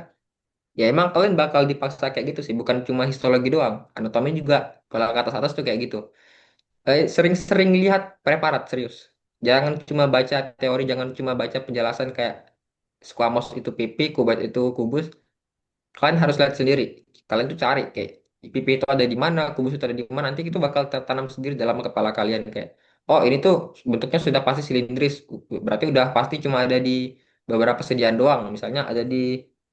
Ya emang kalian bakal dipaksa kayak gitu sih, bukan cuma histologi doang. Anatomi juga, kalau ke atas-atas tuh kayak gitu. Sering-sering lihat preparat, serius. Jangan cuma baca teori, jangan cuma baca penjelasan kayak squamous itu pipi, kubat itu kubus. Kalian harus lihat sendiri. Kalian tuh cari kayak pipi itu ada di mana, kubus itu ada di mana. Nanti itu bakal tertanam sendiri dalam kepala kalian kayak, oh ini tuh bentuknya sudah pasti silindris. Berarti udah pasti cuma ada di beberapa sediaan doang. Misalnya ada di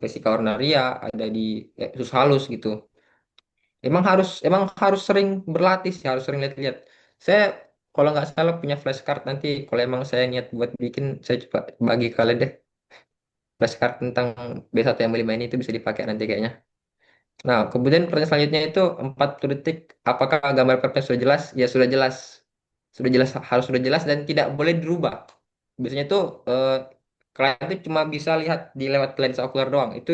vesika urinaria, ada di usus halus gitu. Emang harus sering berlatih sih, harus sering lihat-lihat. Saya kalau nggak salah punya flashcard nanti. Kalau emang saya niat buat bikin, saya coba bagi kalian deh flashcard tentang B1 yang 5 ini itu bisa dipakai nanti kayaknya. Nah, kemudian pertanyaan selanjutnya itu 40 detik. Apakah gambar prepnya sudah jelas? Ya sudah jelas. Sudah jelas, harus sudah jelas dan tidak boleh dirubah. Biasanya tuh klien itu cuma bisa lihat di lewat lensa okuler doang. Itu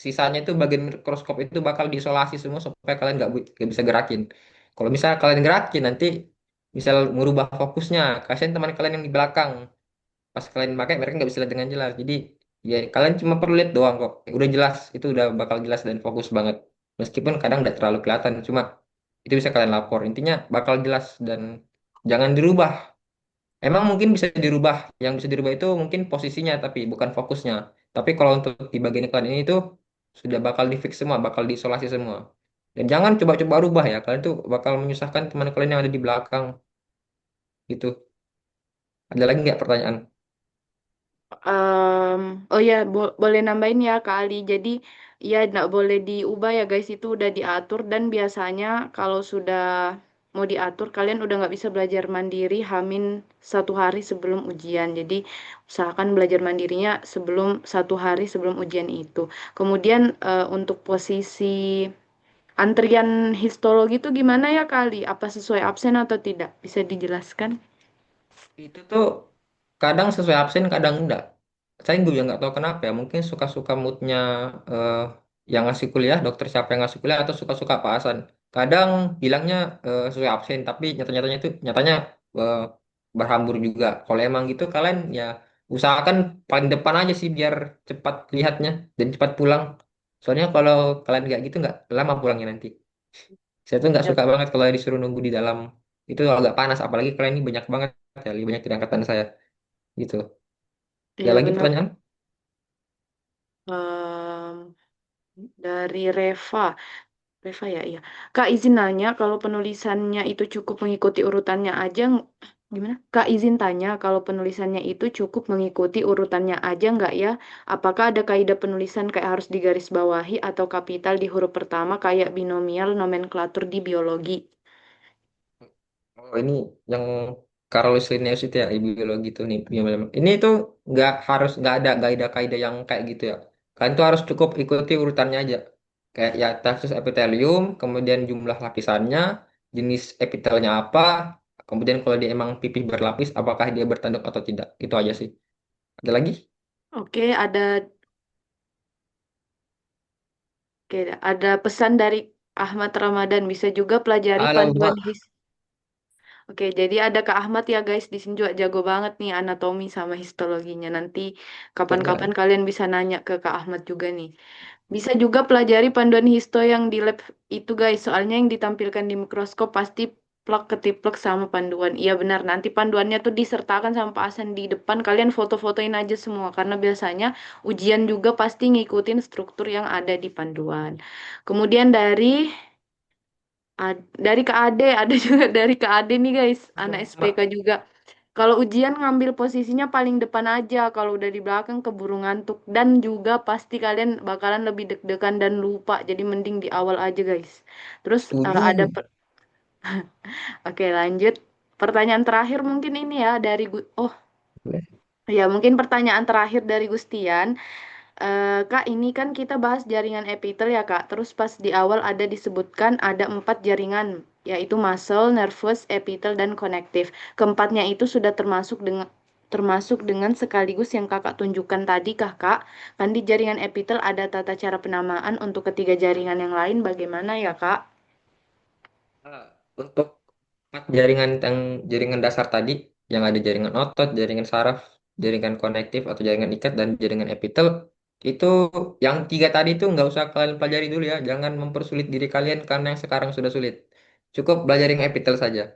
sisanya itu bagian mikroskop itu bakal diisolasi semua supaya kalian nggak bisa gerakin. Kalau misal kalian gerakin nanti misal merubah fokusnya, kasihan teman kalian yang di belakang pas kalian pakai mereka nggak bisa lihat dengan jelas jadi ya kalian cuma perlu lihat doang kok. Udah jelas itu udah bakal jelas dan fokus banget meskipun kadang nggak terlalu kelihatan cuma itu bisa kalian lapor intinya bakal jelas dan jangan dirubah. Emang mungkin bisa dirubah, yang bisa dirubah itu mungkin posisinya tapi bukan fokusnya. Tapi kalau untuk di bagian iklan ini itu sudah bakal di fix semua, bakal diisolasi semua. Dan jangan coba-coba rubah ya, kalian tuh bakal menyusahkan teman kalian yang ada di belakang gitu. Ada lagi nggak pertanyaan? Em, oh ya, boleh nambahin ya Kak Ali. Jadi ya nggak boleh diubah ya guys, itu udah diatur dan biasanya kalau sudah mau diatur kalian udah nggak bisa belajar mandiri Hamin 1 hari sebelum ujian. Jadi usahakan belajar mandirinya sebelum 1 hari sebelum ujian itu. Kemudian untuk posisi antrian histologi itu gimana ya Kak Ali? Apa sesuai absen atau tidak? Bisa dijelaskan? Itu tuh kadang sesuai absen, kadang enggak. Saya juga nggak tahu kenapa ya. Mungkin suka-suka moodnya eh, yang ngasih kuliah, dokter siapa yang ngasih kuliah atau suka-suka Pak Hasan. Kadang bilangnya sesuai absen, tapi nyatanya eh, berhambur juga. Kalau emang gitu kalian ya usahakan paling depan aja sih biar cepat lihatnya dan cepat pulang. Soalnya kalau kalian nggak gitu nggak lama pulangnya nanti. Saya tuh nggak Ya, suka banget kalau disuruh nunggu di dalam. Itu agak panas, apalagi kalian ini banyak banget ya, lebih banyak dari angkatan saya gitu. Ada ya lagi benar. pertanyaan? Em, dari Reva. Reva ya, iya. Kak izin nanya, kalau penulisannya itu cukup mengikuti urutannya aja, gimana? Kak izin tanya, kalau penulisannya itu cukup mengikuti urutannya aja nggak ya? Apakah ada kaidah penulisan kayak harus digarisbawahi atau kapital di huruf pertama kayak binomial nomenklatur di biologi? Oh, ini yang Carolus Linnaeus itu ya, biologi itu nih. Ini tuh nggak ada kaidah-kaidah yang kayak gitu ya. Kalian tuh harus cukup ikuti urutannya aja. Kayak ya tesis epitelium, kemudian jumlah lapisannya, jenis epitelnya apa, kemudian kalau dia emang pipih berlapis, apakah dia bertanduk atau tidak. Itu aja sih. Ada lagi? Oke, ada Oke, ada pesan dari Ahmad Ramadan, bisa juga pelajari Halo, panduan Mak. Oke, jadi ada Kak Ahmad ya guys, di sini juga jago banget nih anatomi sama histologinya. Nanti kapan-kapan Benar. kalian bisa nanya ke Kak Ahmad juga nih. Bisa juga pelajari panduan histo yang di lab itu guys, soalnya yang ditampilkan di mikroskop pasti plak ketiplek sama panduan. Iya benar, nanti panduannya tuh disertakan sama Pak Hasan di depan, kalian foto-fotoin aja semua, karena biasanya ujian juga pasti ngikutin struktur yang ada di panduan. Kemudian dari KAD, ada juga dari KAD nih guys, anak SPK juga. Kalau ujian ngambil posisinya paling depan aja, kalau udah di belakang keburu ngantuk. Dan juga pasti kalian bakalan lebih deg-degan dan lupa, jadi mending di awal aja guys. Terus Setuju. oke lanjut. Pertanyaan terakhir mungkin ini ya dari oh Boleh. ya mungkin pertanyaan terakhir dari Gustian. Kak, ini kan kita bahas jaringan epitel ya, Kak. Terus pas di awal ada disebutkan ada 4 jaringan, yaitu muscle, nervous, epitel, dan konektif. Keempatnya itu sudah termasuk dengan sekaligus yang Kakak tunjukkan tadi, kah, Kak? Kan di jaringan epitel ada tata cara penamaan untuk ketiga jaringan yang lain, bagaimana ya, Kak? Untuk empat jaringan dasar tadi, yang ada jaringan otot, jaringan saraf, jaringan konektif atau jaringan ikat, dan jaringan epitel, itu yang tiga tadi itu nggak usah kalian pelajari dulu ya. Jangan mempersulit diri kalian karena yang sekarang sudah sulit. Cukup belajar yang epitel saja.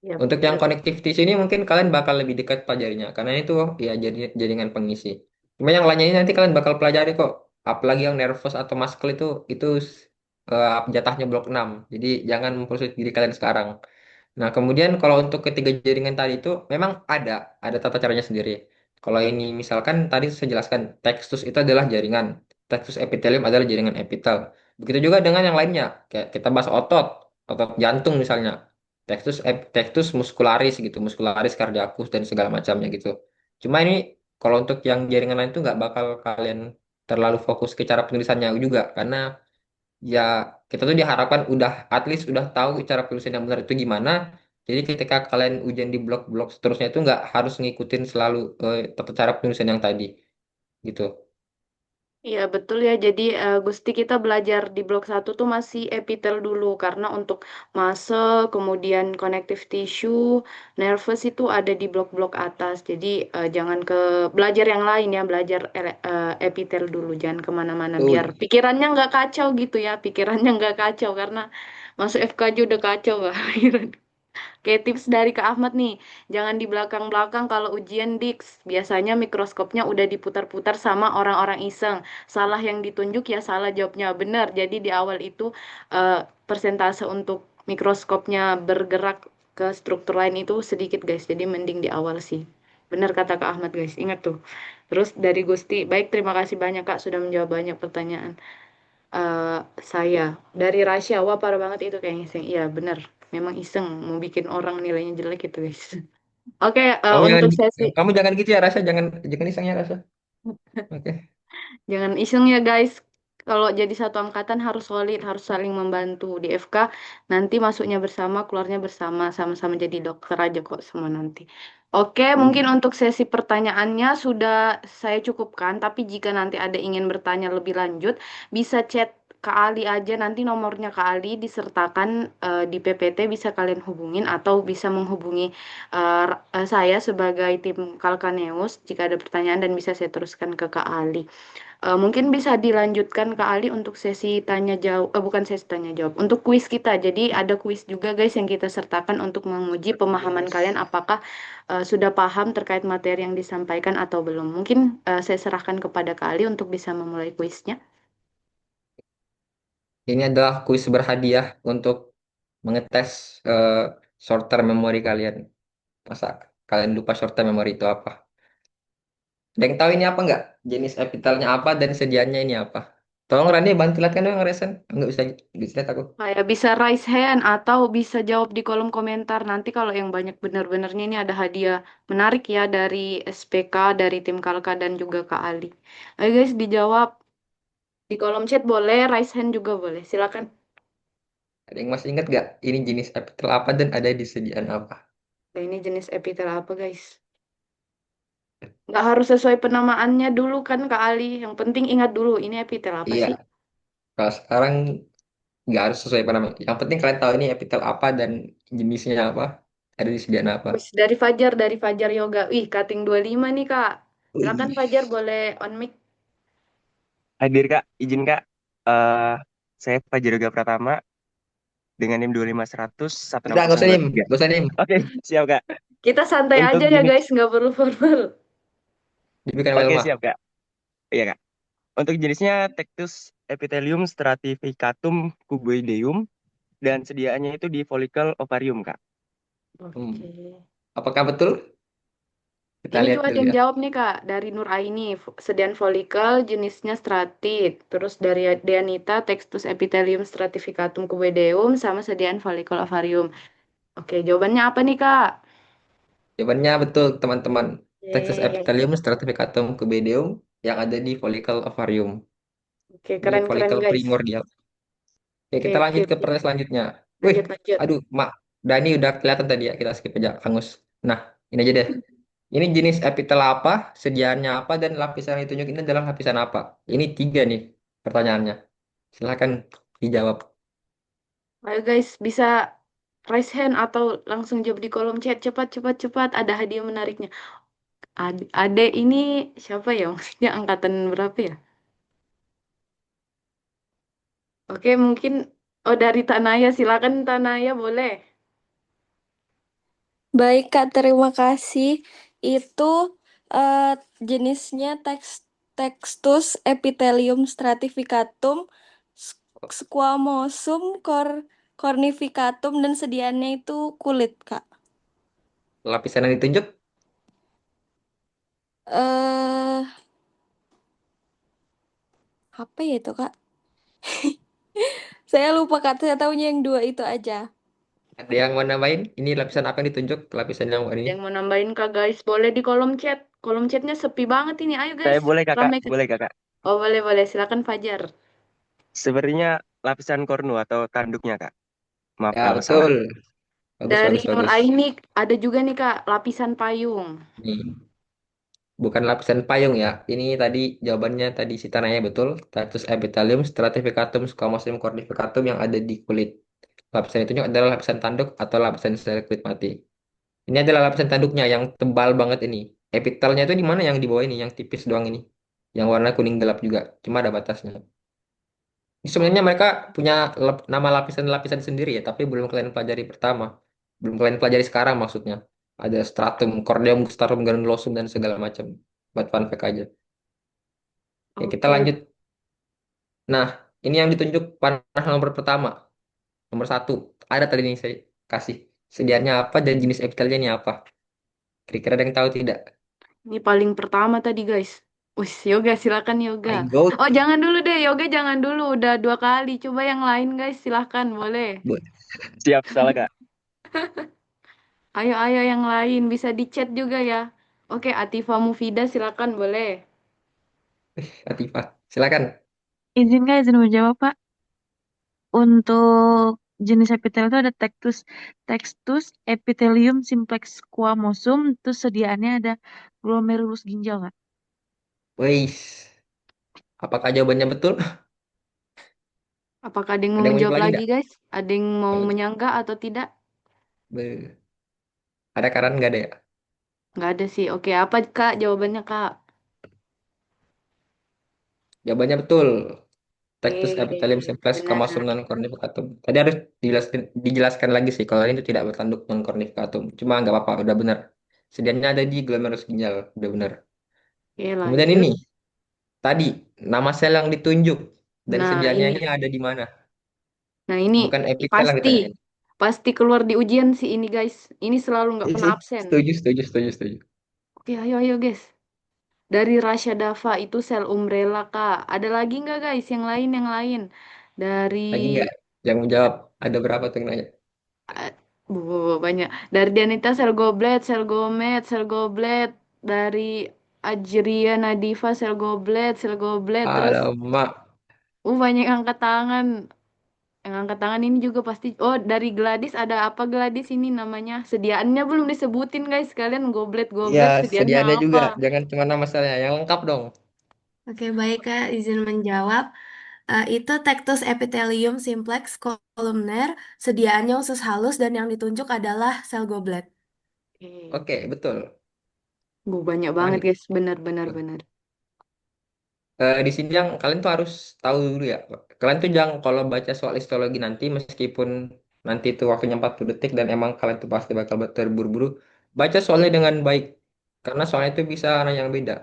Ya, Untuk yang betul. connectivity ini mungkin kalian bakal lebih dekat pelajarinya karena itu ya jadi jaringan pengisi. Cuma yang lainnya ini nanti kalian bakal pelajari kok. Apalagi yang nervous atau muscle itu jatahnya blok 6. Jadi jangan mempersulit diri kalian sekarang. Nah, kemudian kalau untuk ketiga jaringan tadi itu memang ada tata caranya sendiri. Kalau ini misalkan tadi saya jelaskan, Textus itu adalah jaringan, Textus epithelium adalah jaringan epitel. Begitu juga dengan yang lainnya, kayak kita bahas otot jantung misalnya, Textus muscularis gitu, muscularis cardiacus dan segala macamnya gitu. Cuma ini kalau untuk yang jaringan lain itu nggak bakal kalian terlalu fokus ke cara penulisannya juga, karena ya kita tuh diharapkan udah at least udah tahu cara penulisan yang benar itu gimana. Jadi ketika kalian ujian di blok-blok seterusnya itu nggak harus ngikutin selalu tata cara penulisan yang tadi gitu. Iya betul ya, jadi Gusti kita belajar di blok satu tuh masih epitel dulu, karena untuk muscle, kemudian connective tissue, nervous itu ada di blok-blok atas, jadi jangan ke belajar yang lain ya, belajar epitel dulu, jangan kemana-mana, biar Betul. pikirannya nggak kacau gitu ya, pikirannya nggak kacau, karena masuk FK aja udah kacau Pak. Oke, tips dari Kak Ahmad nih, jangan di belakang-belakang kalau ujian Dix. Biasanya mikroskopnya udah diputar-putar sama orang-orang iseng. Salah yang ditunjuk ya salah jawabnya. Benar, jadi di awal itu persentase untuk mikroskopnya bergerak ke struktur lain itu sedikit guys. Jadi mending di awal sih. Benar kata Kak Ahmad guys, ingat tuh. Terus dari Gusti, baik terima kasih banyak Kak sudah menjawab banyak pertanyaan saya. Dari Rasya, wah parah banget itu kayaknya iseng. Iya bener, memang iseng mau bikin orang nilainya jelek gitu guys. Oke, Kamu jangan untuk sesi kamu jangan gitu ya Rasa, jangan jangan iseng ya Rasa. Oke. jangan iseng ya guys. Kalau jadi satu angkatan harus solid, harus saling membantu. Di FK nanti masuknya bersama, keluarnya bersama, sama-sama jadi dokter aja kok semua nanti. Oke, mungkin Tuh. untuk sesi pertanyaannya sudah saya cukupkan, tapi jika nanti ada ingin bertanya lebih lanjut, bisa chat ke Ali aja, nanti nomornya ke Ali disertakan di PPT, bisa kalian hubungin atau bisa menghubungi saya sebagai tim Kalkaneus jika ada pertanyaan dan bisa saya teruskan ke Kak Ali. Mungkin bisa dilanjutkan Kak Ali untuk sesi tanya jawab, bukan sesi tanya jawab, untuk kuis kita. Jadi ada kuis juga guys yang kita sertakan untuk menguji pemahaman kalian apakah sudah paham terkait materi yang disampaikan atau belum. Mungkin saya serahkan kepada Kak Ali untuk bisa memulai kuisnya. Ini adalah kuis berhadiah untuk mengetes eh, short term memory kalian. Masa kalian lupa short term memory itu apa? Ada yang tahu ini apa nggak? Jenis epitelnya apa dan sediaannya ini apa? Tolong Rani bantu lihatkan dong Resen. Nggak bisa lihat aku. Kayak bisa raise hand atau bisa jawab di kolom komentar. Nanti kalau yang banyak benar-benarnya ini ada hadiah menarik ya dari SPK, dari tim Kalka dan juga Kak Ali. Ayo guys dijawab di kolom chat boleh, raise hand juga boleh. Silakan. Ada yang masih ingat nggak? Ini jenis epitel apa dan ada di sediaan apa? Nah, ini jenis epitel apa guys? Nggak harus sesuai penamaannya dulu kan Kak Ali. Yang penting ingat dulu ini epitel apa sih? Iya, Kalau sekarang nggak harus sesuai apa namanya. Yang penting kalian tahu ini epitel apa dan jenisnya apa, ada di sediaan apa. Wis, dari Fajar Yoga. Wih, cutting 25 nih, Kak. Silakan Wih. Fajar boleh on mic. Hadir Kak, izin Kak. Eh saya Fajar Yoga Pratama dengan NIM 25100 Udah, nggak usah nim, 16023. nggak usah nim. Oke, siap Kak. Kita santai Untuk aja ya jenis guys, nggak perlu formal. Dibikin Oke, Wilma. siap Kak. Iya Kak. Untuk jenisnya Cactus Epithelium stratificatum cuboideum dan sediaannya itu di follicle ovarium Kak. Hmm. Oke. Apakah betul? Kita Ini lihat tuh ada dulu yang ya. jawab nih Kak, dari Nur Aini, sedian folikel jenisnya stratit. Terus dari Deanita, Textus epithelium stratificatum cuboideum, sama sedian folikel ovarium. Oke, jawabannya apa nih Kak? Jawabannya betul, teman-teman. Texas Yeay. epithelium stratificatum cuboideum yang ada di follicle ovarium. Oke, Ini keren-keren follicle guys. primordial. Oke, Oke, kita oke, lanjut ke oke. pertanyaan selanjutnya. Wih, Lanjut, lanjut. aduh, Mak. Dani udah kelihatan tadi ya, kita skip aja, Kangus. Nah, ini aja deh. Ini jenis epitel apa, sediaannya apa, dan lapisan yang ditunjuk ini adalah lapisan apa? Ini tiga nih pertanyaannya. Silahkan dijawab. Ayo guys, bisa raise hand atau langsung jawab di kolom chat. Cepat, cepat, cepat. Ada hadiah menariknya. Ade ini siapa ya? Maksudnya angkatan berapa ya? Oke, mungkin dari Tanaya. Silakan Tanaya, boleh. Baik, Kak, terima kasih. Itu eh, jenisnya Textus Epithelium stratificatum, squamosum, cornificatum, dan sediaannya itu kulit, Kak. Lapisan yang ditunjuk, eh Apa ya itu, Kak? Saya lupa, Kak. Saya tahunya yang dua itu aja. ada yang mau nambahin? Ini lapisan apa yang ditunjuk? Lapisan yang ini. Yang mau nambahin Kak guys, boleh di kolom chat. Kolom chatnya sepi banget ini. Ayo Saya guys, boleh Kakak, ramaikan. boleh Kakak. Oh boleh boleh, silakan Fajar. Sebenarnya lapisan kornu atau tanduknya Kak. Maaf Ya, kalau salah. betul. Bagus, Dari bagus, Nur bagus. Aini ada juga nih Kak, lapisan payung. Nih. Bukan lapisan payung ya. Ini tadi jawabannya tadi si Tanaya betul. Status epithelium stratificatum squamosum cornificatum yang ada di kulit. Lapisan itu adalah lapisan tanduk atau lapisan sel kulit mati. Ini adalah lapisan tanduknya yang tebal banget ini. Epitelnya itu di mana yang di bawah ini, yang tipis doang ini. Yang warna kuning gelap juga. Cuma ada batasnya. Ini sebenarnya mereka punya nama lapisan-lapisan sendiri ya, tapi belum kalian pelajari pertama. Belum kalian pelajari sekarang maksudnya. Ada stratum, corneum, stratum granulosum, dan segala macam. Buat fun fact aja. Ya, kita Oke, lanjut. Nah, ini yang ditunjuk panah nomor pertama. Nomor satu. Ada tadi nih saya kasih. Sediaannya apa dan jenis epitelnya ini apa? Kira-kira ada yang tahu tidak? ini paling pertama tadi guys. Wih, Yoga silakan Yoga. I go. Oh jangan dulu deh, Yoga jangan dulu. Udah 2 kali. Coba yang lain guys, silakan boleh. Siap, salah Kak. Ayo ayo yang lain bisa di chat juga ya. Oke, Atifa Mufida silakan boleh. Latifah. Silakan. Izin nggak izin menjawab, Pak? Untuk jenis epitel itu ada Textus Epithelium simplex squamosum, terus sediaannya ada glomerulus ginjal, nggak? Wais. Apakah jawabannya betul? Apakah ada yang Ada mau yang mau menjawab lagi lagi nggak? guys? Ada yang mau menyangka atau tidak? Be- Ada karan nggak ada ya? Nggak ada sih. Oke, apa Kak jawabannya Kak? Jawabannya betul. Textus epithelium simplex Benar. squamosum non cornificatum. Tadi harus dijelaskan lagi sih kalau ini itu tidak bertanduk non cornificatum. Cuma nggak apa-apa, udah benar. Sedianya ada di glomerulus ginjal, udah benar. Oke, Kemudian lanjut. ini tadi nama sel yang ditunjuk dan Nah, sedianya ini. ini ada di mana? Nah, ini Bukan epitel yang pasti. ditanyain. Pasti keluar di ujian sih ini guys. Ini selalu nggak pernah absen. Setuju, setuju, setuju, setuju. Oke, ayo ayo guys. Dari Rasya Dava itu sel umbrella Kak. Ada lagi nggak guys? Yang lain yang lain. Dari Lagi nggak? Yang menjawab ada berapa tuh yang nanya? eh, banyak. Dari Dianita sel goblet. Dari Ajria Nadifa sel goblet. Terus Alamak. banyak yang angkat tangan. Yang angkat tangan ini juga pasti. Oh, dari Gladys ada apa Gladys ini namanya? Sediaannya belum disebutin guys. Kalian Ya, goblet sediaannya sediaannya apa? juga. Jangan cuma nama selnya. Yang lengkap dong. Oke, baik Kak, izin menjawab. Itu Tectus epithelium simplex kolumner, sediaannya usus halus dan yang ditunjuk adalah sel goblet. Oke. Oke, betul. Banyak banget Mari. guys, benar-benar benar. Di sini yang kalian tuh harus tahu dulu ya. Kalian tuh jangan kalau baca soal histologi nanti meskipun nanti itu waktunya 40 detik dan emang kalian tuh pasti bakal terburu-buru, baca soalnya dengan baik. Karena soalnya itu bisa ada yang beda.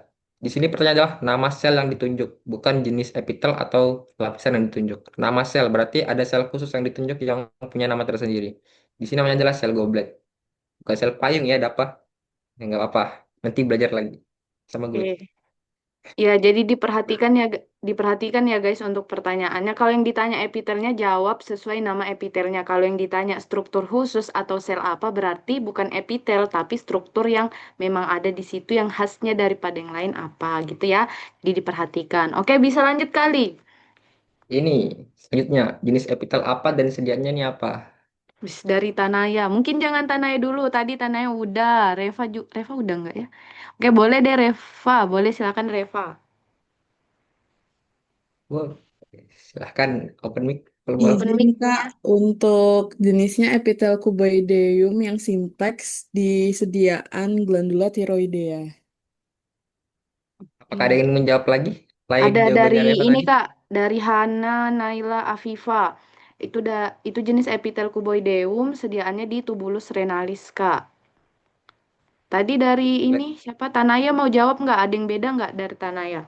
Di sini pertanyaan adalah nama sel yang ditunjuk, bukan jenis epitel atau lapisan yang ditunjuk. Nama sel berarti ada sel khusus yang ditunjuk yang punya nama tersendiri. Di sini namanya adalah sel goblet, bukan sel payung ya, ada apa? Ya nggak apa-apa. Nanti belajar lagi sama gue. Oke. Ya, jadi diperhatikan ya guys untuk pertanyaannya. Kalau yang ditanya epitelnya jawab sesuai nama epitelnya. Kalau yang ditanya struktur khusus atau sel apa berarti bukan epitel tapi struktur yang memang ada di situ yang khasnya daripada yang lain apa gitu ya. Jadi diperhatikan. Oke, bisa lanjut kali. Ini selanjutnya jenis epitel apa dan sediaannya ini apa? Wis, dari Tanaya. Mungkin jangan Tanaya dulu. Tadi Tanaya udah. Reva udah nggak ya? Oke, boleh deh Reva. Boleh silakan Reva. Wow. Oke, silahkan open mic kalau mau. Open Izin Kak, mic-nya. untuk jenisnya epitel kuboideum yang simplex disediaan glandula tiroidea. Apakah ada yang ingin menjawab lagi? Lain Ada jawabannya dari Reva ini tadi. Kak, dari Hana Naila Afifa. Itu jenis epitel kuboideum, sediaannya di tubulus renalis Kak. Tadi dari ini siapa? Tanaya mau jawab nggak? Ada yang beda nggak dari Tanaya?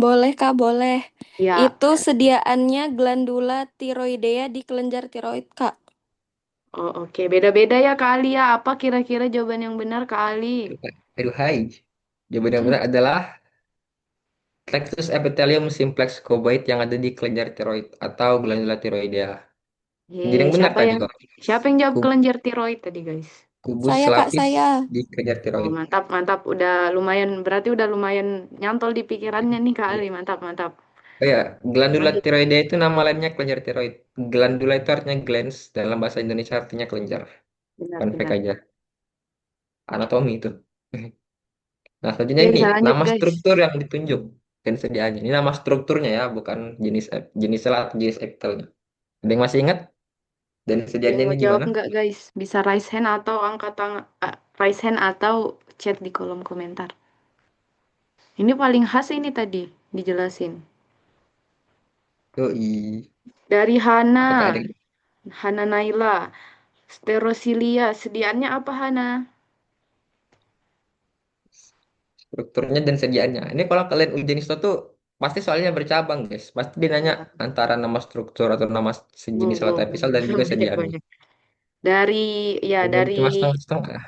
Boleh Kak, boleh. Ya. Itu sediaannya glandula tiroidea di kelenjar tiroid Kak. Oh, oke. Beda-beda ya Kak Ali ya. Apa kira-kira jawaban yang benar Kak Ali? Aduh, hai. Jawaban yang benar adalah Plexus epithelium simplex cuboid yang ada di kelenjar tiroid atau glandula tiroidea. Jadi yang benar Siapa tadi yang kok. siapa yang jawab Ku- kelenjar tiroid tadi guys? Kubus Saya Kak, lapis saya. di kelenjar Oh, tiroid. mantap, mantap. Berarti udah lumayan nyantol di pikirannya nih Kak Ali. Mantap, mantap. Oh ya, glandula Lanjut. tiroidea itu nama lainnya kelenjar tiroid. Glandula itu artinya glands, dalam bahasa Indonesia artinya kelenjar. Fun fact Benar-benar. aja. Oke. Anatomi itu. Nah, selanjutnya Oke, ini bisa lanjut nama guys. struktur yang ditunjuk dan sediaannya. Ini nama strukturnya ya, bukan jenis jenis sel atau jenis epitelnya. Ada yang masih ingat? Dan Ada yang sediaannya mau ini jawab gimana? nggak guys? Bisa raise hand atau angkat tangan, raise hand atau chat di kolom komentar. Ini paling khas ini tadi dijelasin. Yoi. Dari Apakah ada Hana Naila, sterosilia, sediaannya apa Hana? strukturnya dan sediaannya? Ini kalau kalian ujian ISO tuh pasti soalnya bercabang, guys. Pasti dia nanya Iya. antara nama struktur atau nama sejenis alat episode dan juga Banyak sediaannya. banyak. Dari ya Jadi dari cuma setengah-setengah.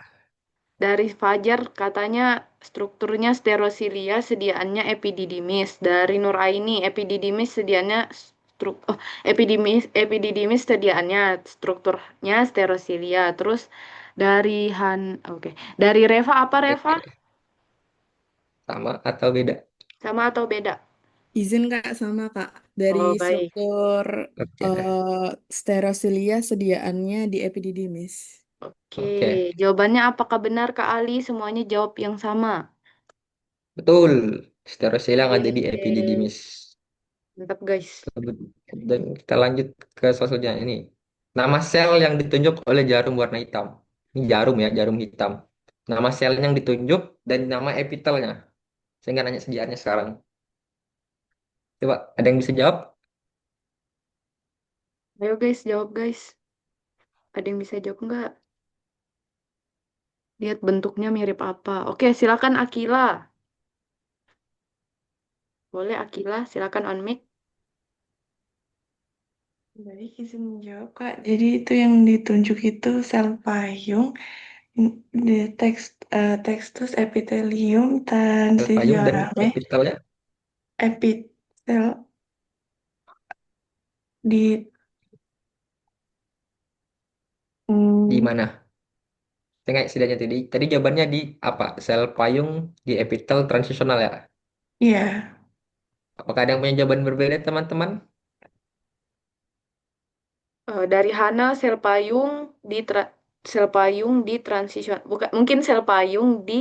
Dari Fajar katanya strukturnya sterosilia, sediaannya epididymis. Dari Nuraini, epididymis sediaannya strukturnya sterosilia. Terus dari oke. Dari Reva apa Reva? Sama atau beda? Sama atau beda? Izin Kak, sama Kak. Dari Oh, baik. struktur Oke. sterosilia sediaannya di epididymis. Oke, Oke. jawabannya apakah benar Kak Ali? Semuanya jawab yang sama. Betul. Sterosila yang ada di Yeay. epididymis. Mantap guys. Dan kita lanjut ke soal selanjutnya ini. Nama sel yang ditunjuk oleh jarum warna hitam. Ini jarum ya, jarum hitam. Nama sel yang ditunjuk dan nama epitelnya. Saya nggak nanya sediaannya sekarang. Coba, ada yang bisa jawab? Ayo guys, jawab guys. Ada yang bisa jawab nggak? Lihat bentuknya mirip apa. Oke, silakan Akila. Boleh Akila, silakan on mic. Baik, izin menjawab, Kak. Jadi itu yang ditunjuk itu sel payung, di tekstus epitelium Sel payung dan transiorame, epitelnya epitel di di mm, mana? Saya nggak setidaknya tadi jawabannya di apa? Sel payung di epitel transisional ya. ya, Apakah ada yang punya jawaban berbeda, teman-teman? Dari Hana, sel payung di transition, bukan mungkin sel payung di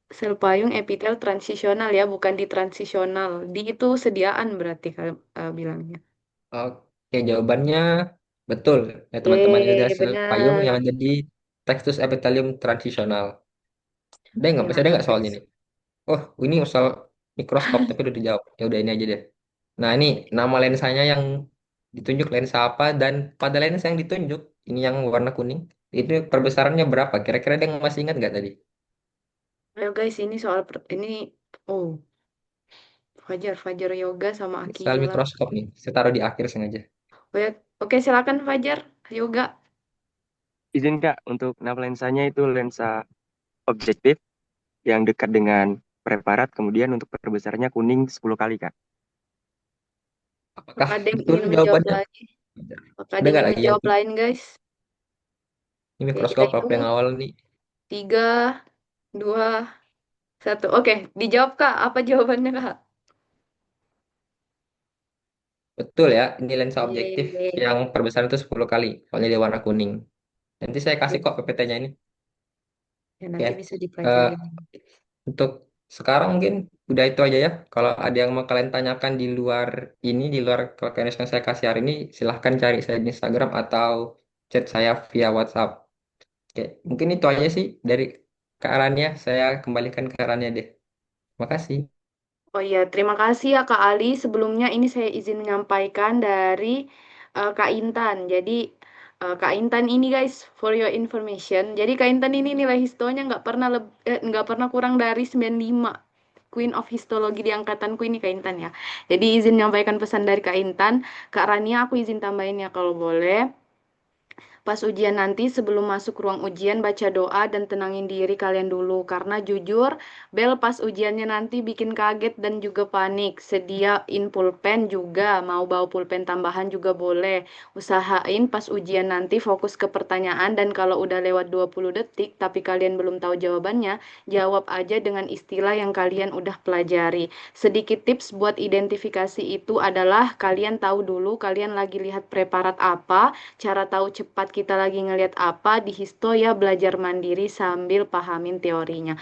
Sel payung epitel transisional ya, bukan di transisional. Di itu sediaan berarti kalau bilangnya. Oke, jawabannya betul. Ya, teman-teman itu adalah sel payung Benar. yang ada di Textus epithelium transisional. Ya, Masih ada mantap nggak soal guys. ini? Oh, ini soal mikroskop, tapi udah dijawab. Ya udah ini aja deh. Nah, ini nama lensanya yang ditunjuk lensa apa dan pada lensa yang ditunjuk, ini yang warna kuning, itu perbesarannya berapa? Kira-kira ada yang masih ingat nggak tadi? Ayo guys, ini soal ini oh, Fajar Yoga sama Soal Akila. mikroskop nih, saya taruh di akhir sengaja. Oh ya, oke silakan Fajar Yoga. Izin Kak, untuk nama lensanya itu lensa objektif yang dekat dengan preparat, kemudian untuk perbesarannya kuning 10 kali Kak. Apakah Apakah ada yang betul ingin menjawab jawabannya? lagi? Apakah ada Ada yang nggak ingin lagi yang menjawab lain guys? ini Oke, kita mikroskop apa hitung. yang awal nih? 3, 2, 1. Oke, dijawab Kak. Apa jawabannya Kak? Betul ya, ini lensa objektif Yeay. yang perbesaran itu 10 kali, soalnya dia warna kuning. Nanti saya kasih kok PPT-nya ini. Ya, Oke. nanti bisa Eh, dipelajari. untuk sekarang mungkin udah itu aja ya. Kalau ada yang mau kalian tanyakan di luar ini, di luar KKNS yang saya kasih hari ini, silahkan cari saya di Instagram atau chat saya via WhatsApp. Oke, mungkin itu aja sih dari Kak Rania. Saya kembalikan ke Rania deh. Makasih. Oh iya, terima kasih ya Kak Ali. Sebelumnya ini saya izin menyampaikan dari Kak Intan. Jadi Kak Intan ini guys, for your information. Jadi Kak Intan ini nilai histonya nggak pernah kurang dari 95. Queen of Histologi di angkatanku ini Kak Intan ya. Jadi izin menyampaikan pesan dari Kak Intan. Kak Rania aku izin tambahin ya kalau boleh. Pas ujian nanti sebelum masuk ruang ujian baca doa dan tenangin diri kalian dulu karena jujur Bel pas ujiannya nanti bikin kaget dan juga panik. Sediain pulpen juga, mau bawa pulpen tambahan juga boleh. Usahain pas ujian nanti fokus ke pertanyaan dan kalau udah lewat 20 detik tapi kalian belum tahu jawabannya, jawab aja dengan istilah yang kalian udah pelajari. Sedikit tips buat identifikasi itu adalah kalian tahu dulu kalian lagi lihat preparat apa. Cara tahu cepat kita lagi ngelihat apa di histo ya belajar mandiri sambil pahamin teorinya.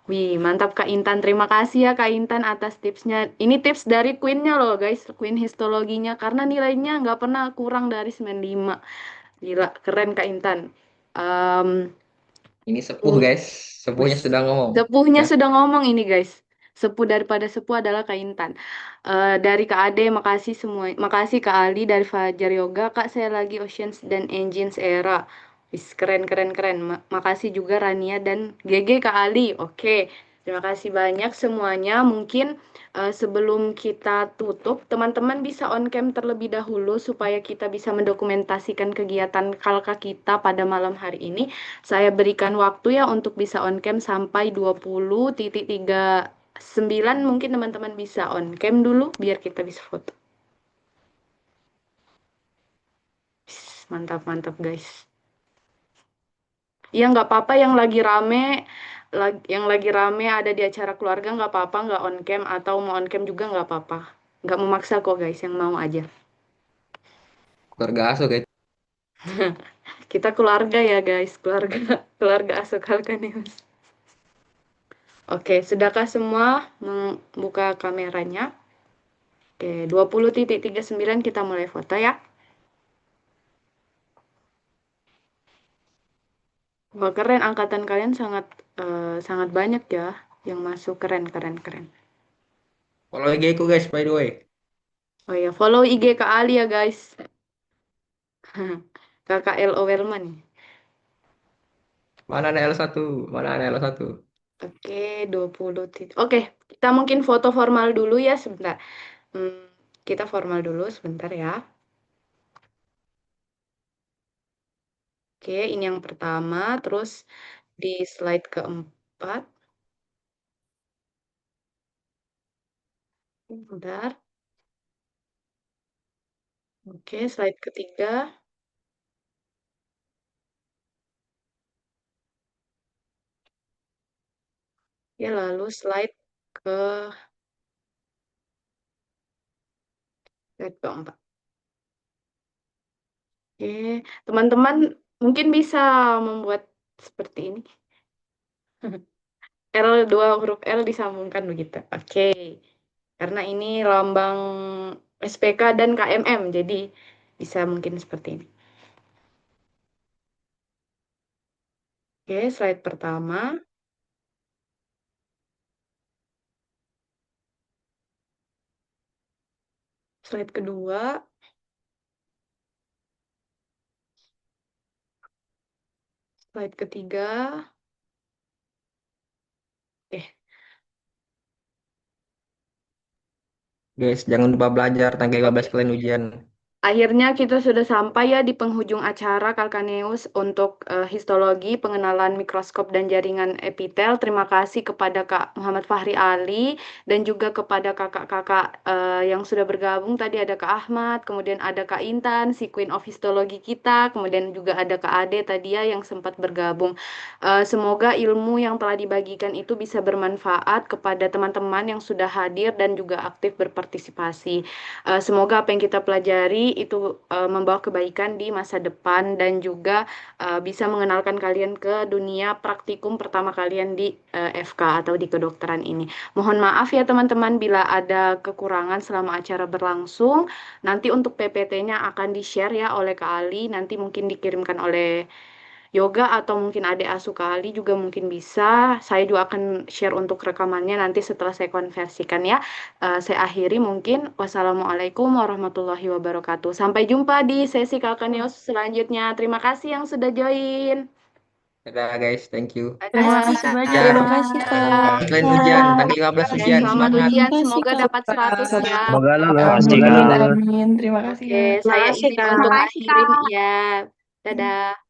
Wih, mantap Kak Intan. Terima kasih ya Kak Intan atas tipsnya. Ini tips dari Queennya loh guys, Queen histologinya. Karena nilainya nggak pernah kurang dari 95. Gila, keren Kak Intan. Em, Ini sepuh guys. Sepuhnya Wes, sudah ngomong. sepuhnya Ya. sudah ngomong ini guys. Sepuh daripada sepuh adalah Kak Intan. Dari Kak Ade, makasih semua. Makasih Kak Ali dari Fajar Yoga. Kak, saya lagi Oceans dan Engines Era. Wis, keren, keren, keren. Makasih juga Rania dan GG Kak Ali. Oke, terima kasih banyak semuanya. Mungkin sebelum kita tutup, teman-teman bisa on cam terlebih dahulu supaya kita bisa mendokumentasikan kegiatan kalka kita pada malam hari ini. Saya berikan waktu ya untuk bisa on cam sampai 20:39 mungkin teman-teman bisa on cam dulu biar kita bisa foto. Mantap, mantap guys. Ya nggak apa-apa yang lagi rame ada di acara keluarga nggak apa-apa nggak on cam atau mau on cam juga nggak apa-apa. Nggak memaksa kok guys yang mau aja. Keluarga asuh guys. Kita keluarga ya guys, keluarga keluarga asuh Kalkaneus. Oke, sudahkah semua membuka kameranya? Oke, 20:39 kita mulai foto ya. Wah, keren angkatan kalian sangat banyak ya yang masuk keren keren keren. Follow IG ku guys by the way. Oh ya, follow IG Kak Ali ya guys. Kakak LO Wellman. Mana ada L1? Mana ada L1? Oke, 20 titik. Oke, kita mungkin foto formal dulu ya sebentar. Hmm, kita formal dulu sebentar ya. Oke, ini yang pertama. Terus di slide keempat. Bentar. Oke, slide ketiga. Ya, lalu slide keempat. Oke, teman-teman mungkin bisa membuat seperti ini. dua huruf L disambungkan begitu. Oke. Karena ini lambang SPK dan KMM, jadi bisa mungkin seperti ini. Oke, slide pertama. Slide kedua. Slide ketiga. Oke. Guys, jangan lupa belajar tanggal 15 kalian ujian. Akhirnya kita sudah sampai ya di penghujung acara Kalkaneus untuk histologi, pengenalan mikroskop dan jaringan epitel. Terima kasih kepada Kak Muhammad Fahri Ali dan juga kepada kakak-kakak yang sudah bergabung. Tadi ada Kak Ahmad, kemudian ada Kak Intan, si Queen of Histologi kita, kemudian juga ada Kak Ade tadi ya yang sempat bergabung. Semoga ilmu yang telah dibagikan itu bisa bermanfaat kepada teman-teman yang sudah hadir dan juga aktif berpartisipasi. Semoga apa yang kita pelajari itu membawa kebaikan di masa depan dan juga bisa mengenalkan kalian ke dunia praktikum pertama kalian di FK atau di kedokteran ini. Mohon maaf ya teman-teman bila ada kekurangan selama acara berlangsung. Nanti untuk PPT-nya akan di-share ya oleh Kak Ali, nanti mungkin dikirimkan oleh Yoga atau mungkin adik asuh Kak Ali juga mungkin bisa. Saya juga akan share untuk rekamannya nanti setelah saya konversikan ya. Saya akhiri mungkin. Wassalamualaikum warahmatullahi wabarakatuh. Sampai jumpa di sesi Kalkaneus selanjutnya. Terima kasih yang sudah join. Dadah guys, thank you. Terima Dadah. kasih banyak, Terima Kak. kasih, Kak. Selain ujian, tanggal 15 Oke, ujian, selamat semangat. ujian. Terima kasih, Semoga Kak. dapat 100 ya. Semoga lulus, Amin, semoga lulus. amin. Terima kasih Oke, ya. saya kasih, izin Kak. untuk Makasih, akhirin Kak. ya. Dadah.